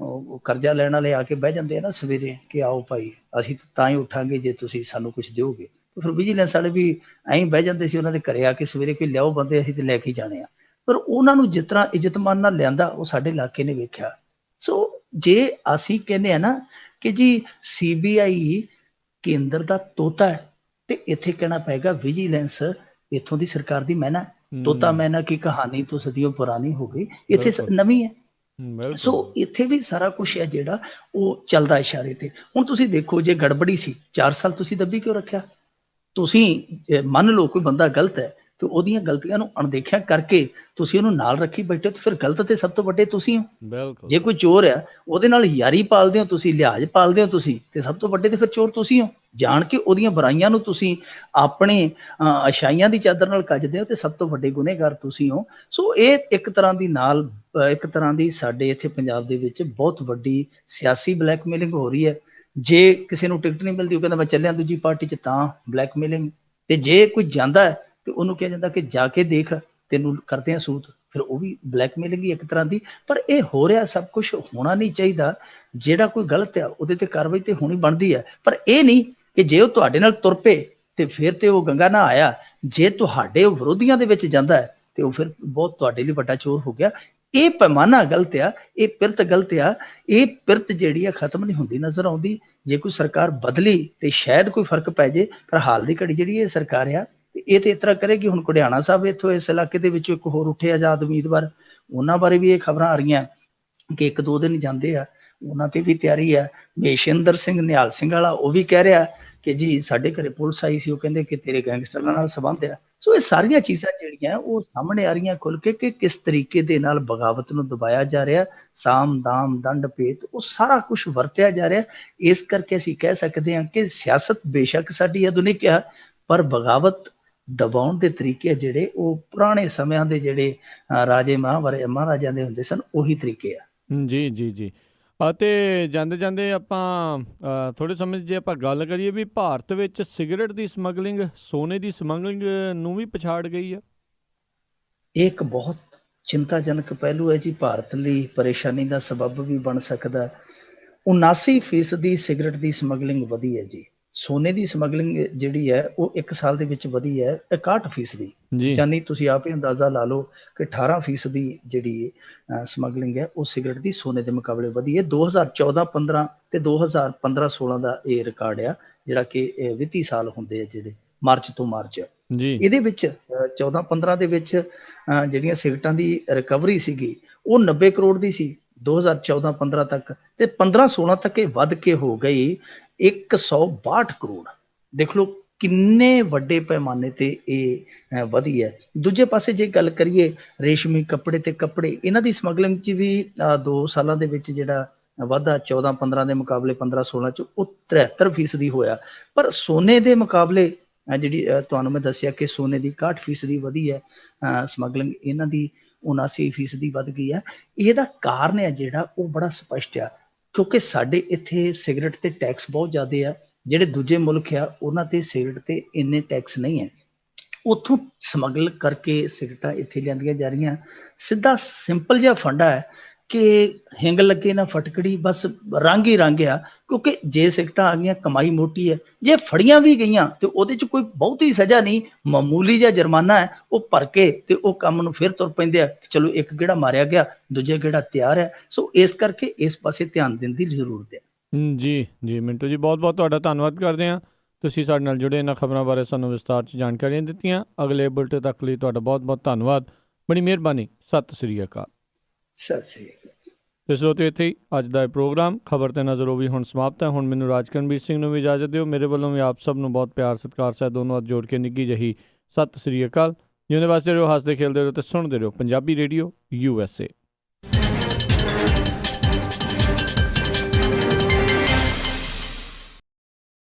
ਕਰਜ਼ਾ ਲੈਣ ਵਾਲੇ ਆ ਕੇ ਬਹਿ ਜਾਂਦੇ ਆ ਨਾ ਸਵੇਰੇ ਕਿ ਆਓ ਭਾਈ ਅਸੀਂ ਤਾਂ ਹੀ ਉੱਠਾਂਗੇ ਜੇ ਤੁਸੀਂ ਸਾਨੂੰ ਕੁਛ ਦਿਓਗੇ। ਫਿਰ ਵਿਜੀਲੈਂਸ ਵਾਲੇ ਵੀ ਐਂ ਬਹਿ ਜਾਂਦੇ ਸੀ ਉਹਨਾਂ ਦੇ ਘਰੇ ਆ ਕੇ ਸਵੇਰੇ ਕਿ ਲਿਆਓ ਬੰਦੇ ਅਸੀਂ ਤੇ ਲੈ ਕੇ ਜਾਣੇ ਆ। ਪਰ ਉਹਨਾਂ ਨੂੰ ਜਿਸ ਤਰ੍ਹਾਂ ਇੱਜ਼ਤ ਮਾਨ ਨਾਲ ਲਿਆਂਦਾ ਉਹ ਸਾਡੇ ਇਲਾਕੇ ਨੇ ਵੇਖਿਆ। ਸੋ ਜੇ ਅਸੀਂ ਕਹਿੰਦੇ ਆ ਨਾ ਕਿ ਜੀ CBI ਕੇਂਦਰ ਦਾ ਤੋਤਾ ਹੈ ਤੇ ਇੱਥੇ ਕਹਿਣਾ ਪਏਗਾ ਵਿਜੀਲੈਂਸ ਇੱਥੋਂ ਦੀ ਸਰਕਾਰ ਦੀ ਮਹਿਨਾ। ਤੋਤਾ ਮਹਿਨਾ ਕੀ ਕਹਾਣੀ ਤੋਂ ਸਦੀਆਂ ਪੁਰਾਣੀ ਹੋ ਗਈ, ਇੱਥੇ ਨਵੀਂ ਹੈ। ਸੋ ਇੱਥੇ ਵੀ ਸਾਰਾ ਕੁਛ ਹੈ ਜਿਹੜਾ ਉਹ ਚੱਲਦਾ ਇਸ਼ਾਰੇ ਤੇ। ਹੁਣ ਤੁਸੀਂ ਦੇਖੋ ਜੇ ਗੜਬੜੀ ਸੀ 4 ਸਾਲ ਤੁਸੀਂ ਦੱਬੀ ਕਿਉਂ ਰੱਖਿਆ? ਤੁਸੀਂ ਮੰਨ ਲਓ ਕੋਈ ਬੰਦਾ ਗਲਤ ਹੈ ਤੇ ਉਹਦੀਆਂ ਗਲਤੀਆਂ ਨੂੰ ਅਣਦੇਖਿਆ ਕਰਕੇ ਤੁਸੀਂ ਉਹਨੂੰ ਨਾਲ ਰੱਖੀ ਬੈਠੇ ਹੋ, ਤੇ ਫਿਰ ਗਲਤ ਤੇ ਸਭ ਤੋਂ ਵੱਡੇ ਤੁਸੀਂ ਹੋ। ਜੇ ਕੋਈ ਚੋਰ ਆ ਉਹਦੇ ਨਾਲ ਯਾਰੀ ਪਾਲਦੇ ਹੋ ਤੁਸੀਂ, ਲਿਹਾਜ਼ ਪਾਲਦੇ ਹੋ ਤੁਸੀਂ, ਤੇ ਸਭ ਤੋਂ ਵੱਡੇ ਤੇ ਫਿਰ ਚੋਰ ਤੁਸੀਂ ਹੋ। ਜਾਣ ਕੇ ਉਹਦੀਆਂ ਬੁਰਾਈਆਂ ਨੂੰ ਤੁਸੀਂ ਆਪਣੇ ਅਛਾਈਆਂ ਦੀ ਚਾਦਰ ਨਾਲ ਕੱਜਦੇ ਹੋ ਤੇ ਸਭ ਤੋਂ ਵੱਡੇ ਗੁਨੇਗਾਰ ਤੁਸੀਂ ਹੋ। ਸੋ ਇਹ ਇੱਕ ਤਰ੍ਹਾਂ ਦੀ ਸਾਡੇ ਇੱਥੇ ਪੰਜਾਬ ਦੇ ਵਿੱਚ ਬਹੁਤ ਵੱਡੀ ਸਿਆਸੀ ਬਲੈਕਮੇਲਿੰਗ ਹੋ ਰਹੀ ਹੈ। ਜੇ ਕਿਸੇ ਨੂੰ ਟਿਕਟ ਨਹੀਂ ਮਿਲਦੀ ਉਹ ਕਹਿੰਦਾ ਮੈਂ ਚੱਲਿਆ ਦੂਜੀ ਪਾਰਟੀ 'ਚ, ਤਾਂ ਬਲੈਕਮੇਲਿੰਗ। ਤੇ ਜੇ ਕੋਈ ਜਾਂਦਾ ਹੈ ਤੇ ਉਹਨੂੰ ਕਿਹਾ ਜਾਂਦਾ ਕਿ ਜਾ ਕੇ ਦੇਖ, ਤੈਨੂੰ ਕਰਦੇ ਆ ਸੂਤ, ਫਿਰ ਉਹ ਵੀ ਬਲੈਕਮੇਲਿੰਗ ਹੀ ਇੱਕ ਤਰ੍ਹਾਂ ਦੀ। ਪਰ ਇਹ ਹੋ ਰਿਹਾ ਸਭ ਕੁਝ ਹੋਣਾ ਨਹੀਂ ਚਾਹੀਦਾ। ਜਿਹੜਾ ਕੋਈ ਗਲਤ ਆ ਉਹਦੇ ਤੇ ਕਾਰਵਾਈ ਤੇ ਹੋਣੀ ਬਣਦੀ ਹੈ, ਪਰ ਇਹ ਨਹੀਂ ਕਿ ਜੇ ਉਹ ਤੁਹਾਡੇ ਨਾਲ ਤੁਰ ਪਏ ਤੇ ਫਿਰ ਤੇ ਉਹ ਗੰਗਾ ਨਾ ਆਇਆ। ਜੇ ਤੁਹਾਡੇ ਉਹ ਵਿਰੋਧੀਆਂ ਦੇ ਵਿੱਚ ਜਾਂਦਾ ਹੈ ਤੇ ਉਹ ਫਿਰ ਬਹੁਤ ਤੁਹਾਡੇ ਲਈ ਵੱਡਾ ਚੋਰ ਹੋ ਗਿਆ। ਇਹ ਪੈਮਾਨਾ ਗਲਤ ਆ, ਇਹ ਪਿਰਤ ਗਲਤ ਆ। ਇਹ ਪਿਰਤ ਜਿਹੜੀ ਆ ਖਤਮ ਨਹੀਂ ਹੁੰਦੀ ਨਜ਼ਰ ਆਉਂਦੀ। ਜੇ ਕੋਈ ਸਰਕਾਰ ਬਦਲੀ ਤੇ ਸ਼ਾਇਦ ਕੋਈ ਫਰਕ ਪੈ ਜੇ, ਪਰ ਹਾਲ ਦੀ ਘੜੀ ਜਿਹੜੀ ਇਹ ਸਰਕਾਰ ਆ ਇਹ ਤੇ ਇਸ ਤਰ੍ਹਾਂ ਕਰੇਗੀ। ਹੁਣ ਘੁੜਿਆਣਾ ਸਾਹਿਬ ਇੱਥੋਂ ਇਸ ਇਲਾਕੇ ਦੇ ਵਿੱਚੋਂ ਇੱਕ ਹੋਰ ਉੱਠੇ ਆਜ਼ਾਦ ਉਮੀਦਵਾਰ, ਉਹਨਾਂ ਬਾਰੇ ਵੀ ਇਹ ਖਬਰਾਂ ਆ ਰਹੀਆਂ ਕਿ 1-2 ਦਿਨ ਜਾਂਦੇ ਆ, ਉਹਨਾਂ ਤੇ ਵੀ ਤਿਆਰੀ ਆ। ਮਹੇਸ਼ਿੰਦਰ ਸਿੰਘ ਨਿਹਾਲ ਸਿੰਘ ਵਾਲਾ ਉਹ ਵੀ ਕਹਿ ਰਿਹਾ ਕਿ ਜੀ ਸਾਡੇ ਘਰੇ ਪੁਲਿਸ ਆਈ ਸੀ, ਉਹ ਕਹਿੰਦੇ ਕਿ ਤੇਰੇ ਗੈਂਗਸਟਰਾਂ ਨਾਲ ਸੰਬੰਧ ਆ। ਸੋ ਇਹ ਸਾਰੀਆਂ ਚੀਜ਼ਾਂ ਜਿਹੜੀਆਂ ਉਹ ਸਾਹਮਣੇ ਆ ਰਹੀਆਂ ਖੁੱਲ ਕੇ ਕਿ ਕਿਸ ਤਰੀਕੇ ਦੇ ਨਾਲ ਬਗਾਵਤ ਨੂੰ ਦਬਾਇਆ ਜਾ ਰਿਹਾ। ਸਾਮ ਦਾਮ ਦੰਡ ਭੇਦ ਉਹ ਸਾਰਾ ਕੁਝ ਵਰਤਿਆ ਜਾ ਰਿਹਾ। ਇਸ ਕਰਕੇ ਅਸੀਂ ਕਹਿ ਸਕਦੇ ਹਾਂ ਕਿ ਸਿਆਸਤ ਬੇਸ਼ੱਕ ਸਾਡੀ ਆਧੁਨਿਕ ਆ, ਪਰ ਬਗਾਵਤ ਦਬਾਉਣ ਦੇ ਤਰੀਕੇ ਜਿਹੜੇ ਉਹ ਪੁਰਾਣੇ ਸਮਿਆਂ ਦੇ ਜਿਹੜੇ ਰਾਜੇ ਮਹਾਰਾਜਿਆਂ ਦੇ ਹੁੰਦੇ ਸਨ, ਉਹੀ ਤਰੀਕੇ ਆ। ਜੀ ਜੀ ਜੀ। ਅਤੇ ਜਾਂਦੇ ਜਾਂਦੇ ਆਪਾਂ ਥੋੜ੍ਹੇ ਸਮੇਂ 'ਚ ਜੇ ਆਪਾਂ ਗੱਲ ਕਰੀਏ ਵੀ ਭਾਰਤ ਵਿੱਚ ਸਿਗਰਟ ਦੀ ਸਮਗਲਿੰਗ, ਸੋਨੇ ਦੀ ਸਮਗਲਿੰਗ ਨੂੰ ਵੀ ਪਛਾੜ ਗਈ ਆ। ਇਹ ਇੱਕ ਬਹੁਤ ਚਿੰਤਾਜਨਕ ਪਹਿਲੂ ਹੈ ਜੀ, ਭਾਰਤ ਲਈ ਪਰੇਸ਼ਾਨੀ ਦਾ ਸਬੱਬ ਵੀ ਬਣ ਸਕਦਾ। 79% ਸਿਗਰਟ ਦੀ ਸਮਗਲਿੰਗ ਵਧੀ ਹੈ ਜੀ। ਸੋਨੇ ਦੀ ਸਮਗਲਿੰਗ ਜਿਹੜੀ ਹੈ ਉਹ 1 ਸਾਲ ਦੇ ਵਿੱਚ ਵਧੀ ਹੈ 61%। ਜੀ ਯਾਨੀ ਤੁਸੀਂ ਆਪ ਹੀ ਅੰਦਾਜ਼ਾ ਲਾ ਲਓ ਕਿ 18% ਜਿਹੜੀ ਸਮਗਲਿੰਗ ਹੈ ਉਹ ਸਿਗਰਟ ਦੀ ਸੋਨੇ ਦੇ ਮੁਕਾਬਲੇ ਵਧੀ ਹੈ। 2014-15 ਤੇ 2015-16 ਦਾ ਇਹ ਰਿਕਾਰਡ ਆ, ਜਿਹੜਾ ਕਿ ਵਿੱਤੀ ਸਾਲ ਹੁੰਦੇ ਆ ਜਿਹੜੇ ਮਾਰਚ ਤੋਂ ਮਾਰਚ। ਜੀ ਇਹਦੇ ਵਿੱਚ 14-15 ਦੇ ਵਿੱਚ ਜਿਹੜੀਆਂ ਸਿਗਰਟਾਂ ਦੀ ਰਿਕਵਰੀ ਸੀਗੀ ਉਹ 90 ਕਰੋੜ ਦੀ ਸੀ 2014-15 ਤੱਕ, ਤੇ 15-16 ਤੱਕ ਇਹ ਵੱਧ ਕੇ ਹੋ ਗਈ 162 ਕਰੋੜ। ਦੇਖ ਲਓ ਕਿੰਨੇ ਵੱਡੇ ਪੈਮਾਨੇ ਤੇ ਇਹ ਵਧੀ ਹੈ। ਦੂਜੇ ਪਾਸੇ ਜੇ ਗੱਲ ਕਰੀਏ ਰੇਸ਼ਮੀ ਕੱਪੜੇ ਤੇ ਕੱਪੜੇ, ਇਹਨਾਂ ਦੀ ਸਮਗਲਿੰਗ 'ਚ ਵੀ 2 ਸਾਲਾਂ ਦੇ ਵਿੱਚ ਜਿਹੜਾ ਵਾਧਾ 14-15 ਦੇ ਮੁਕਾਬਲੇ 15-16 'ਚ ਉਹ 73% ਹੋਇਆ। ਪਰ ਸੋਨੇ ਦੇ ਮੁਕਾਬਲੇ ਜਿਹੜੀ ਤੁਹਾਨੂੰ ਮੈਂ ਦੱਸਿਆ ਕਿ ਸੋਨੇ ਦੀ 61% ਵਧੀ ਹੈ ਸਮਗਲਿੰਗ, ਇਹਨਾਂ ਦੀ 79% ਵੱਧ ਗਈ ਹੈ। ਇਹਦਾ ਕਾਰਨ ਹੈ ਜਿਹੜਾ ਉਹ ਬੜਾ ਸਪਸ਼ਟ ਆ, ਕਿਉਂਕਿ ਸਾਡੇ ਇੱਥੇ ਸਿਗਰਟ ਤੇ ਟੈਕਸ ਬਹੁਤ ਜ਼ਿਆਦਾ ਆ। ਜਿਹੜੇ ਦੂਜੇ ਮੁਲਕ ਆ ਉਹਨਾਂ ਤੇ ਸਿਗਰਟ ਤੇ ਇੰਨੇ ਟੈਕਸ ਨਹੀਂ ਹੈ। ਉੱਥੋਂ ਸਮਗਲ ਕਰਕੇ ਸਿਗਰਟਾਂ ਇੱਥੇ ਲਿਆਂਦੀਆਂ ਜਾ ਰਹੀਆਂ। ਸਿੱਧਾ ਸਿੰਪਲ ਜਿਹਾ ਫੰਡਾ ਹੈ ਕਿ ਹਿੰਗ ਲੱਗੇ ਨਾ ਫਟਕੜੀ, ਬਸ ਰੰਗ ਹੀ ਰੰਗ ਆ। ਕਿਉਂਕਿ ਜੇ ਸਿਗਰਟਾਂ ਆ ਗਈਆਂ ਕਮਾਈ ਮੋਟੀ ਹੈ, ਜੇ ਫੜੀਆਂ ਵੀ ਗਈਆਂ ਤੇ ਉਹਦੇ 'ਚ ਕੋਈ ਬਹੁਤੀ ਸਜ਼ਾ ਨਹੀਂ, ਮਾਮੂਲੀ ਜਿਹਾ ਜੁਰਮਾਨਾ ਹੈ, ਉਹ ਭਰ ਕੇ ਤੇ ਉਹ ਕੰਮ ਨੂੰ ਫਿਰ ਤੁਰ ਪੈਂਦੇ ਆ। ਚਲੋ ਇੱਕ ਗੇੜਾ ਮਾਰਿਆ ਗਿਆ, ਦੂਜਾ ਗੇੜਾ ਤਿਆਰ ਹੈ। ਸੋ ਇਸ ਕਰਕੇ ਇਸ ਪਾਸੇ ਧਿਆਨ ਦੇਣ ਦੀ ਜ਼ਰੂਰਤ ਹੈ। ਜੀ ਜੀ ਮਿੰਟੂ ਜੀ, ਬਹੁਤ ਬਹੁਤ ਤੁਹਾਡਾ ਧੰਨਵਾਦ ਕਰਦੇ ਹਾਂ। ਤੁਸੀਂ ਸਾਡੇ ਨਾਲ ਜੁੜੇ, ਇਹਨਾਂ ਖਬਰਾਂ ਬਾਰੇ ਸਾਨੂੰ ਵਿਸਤਾਰ 'ਚ ਜਾਣਕਾਰੀਆਂ ਦਿੱਤੀਆਂ। ਅਗਲੇ ਬੁਲਟਨ ਤੱਕ ਲਈ ਤੁਹਾਡਾ ਬਹੁਤ ਬਹੁਤ ਧੰਨਵਾਦ, ਬੜੀ ਮਿਹਰਬਾਨੀ। ਸਤਿ ਸ੍ਰੀ ਅਕਾਲ। ਸਤਿ ਸ੍ਰੀ ਅਕਾਲ। ਤੇ ਸਰੋਤਿਓ, ਇੱਥੇ ਹੀ ਅੱਜ ਦਾ ਇਹ ਪ੍ਰੋਗਰਾਮ ਖਬਰ ਤੇ ਨਜ਼ਰ ਉਹ ਵੀ ਹੁਣ ਸਮਾਪਤ ਹੈ। ਹੁਣ ਮੈਨੂੰ ਰਾਜਕਰਨਵੀਰ ਸਿੰਘ ਨੂੰ ਵੀ ਇਜਾਜ਼ਤ ਦਿਓ। ਮੇਰੇ ਵੱਲੋਂ ਵੀ ਆਪ ਸਭ ਨੂੰ ਬਹੁਤ ਪਿਆਰ ਸਤਿਕਾਰ ਸਹਿਤ ਦੋਨੋਂ ਹੱਥ ਜੋੜ ਕੇ ਨਿੱਘੀ ਜਿਹੀ ਸਤਿ ਸ੍ਰੀ ਅਕਾਲ। ਜਿਉਂਦੇ ਵਾਸਤੇ ਰਹੋ, ਹੱਸਦੇ ਖੇਲਦੇ ਰਹੋ ਤੇ ਸੁਣਦੇ ਰਹੋ ਪੰਜਾਬੀ ਰੇਡੀਓ USA।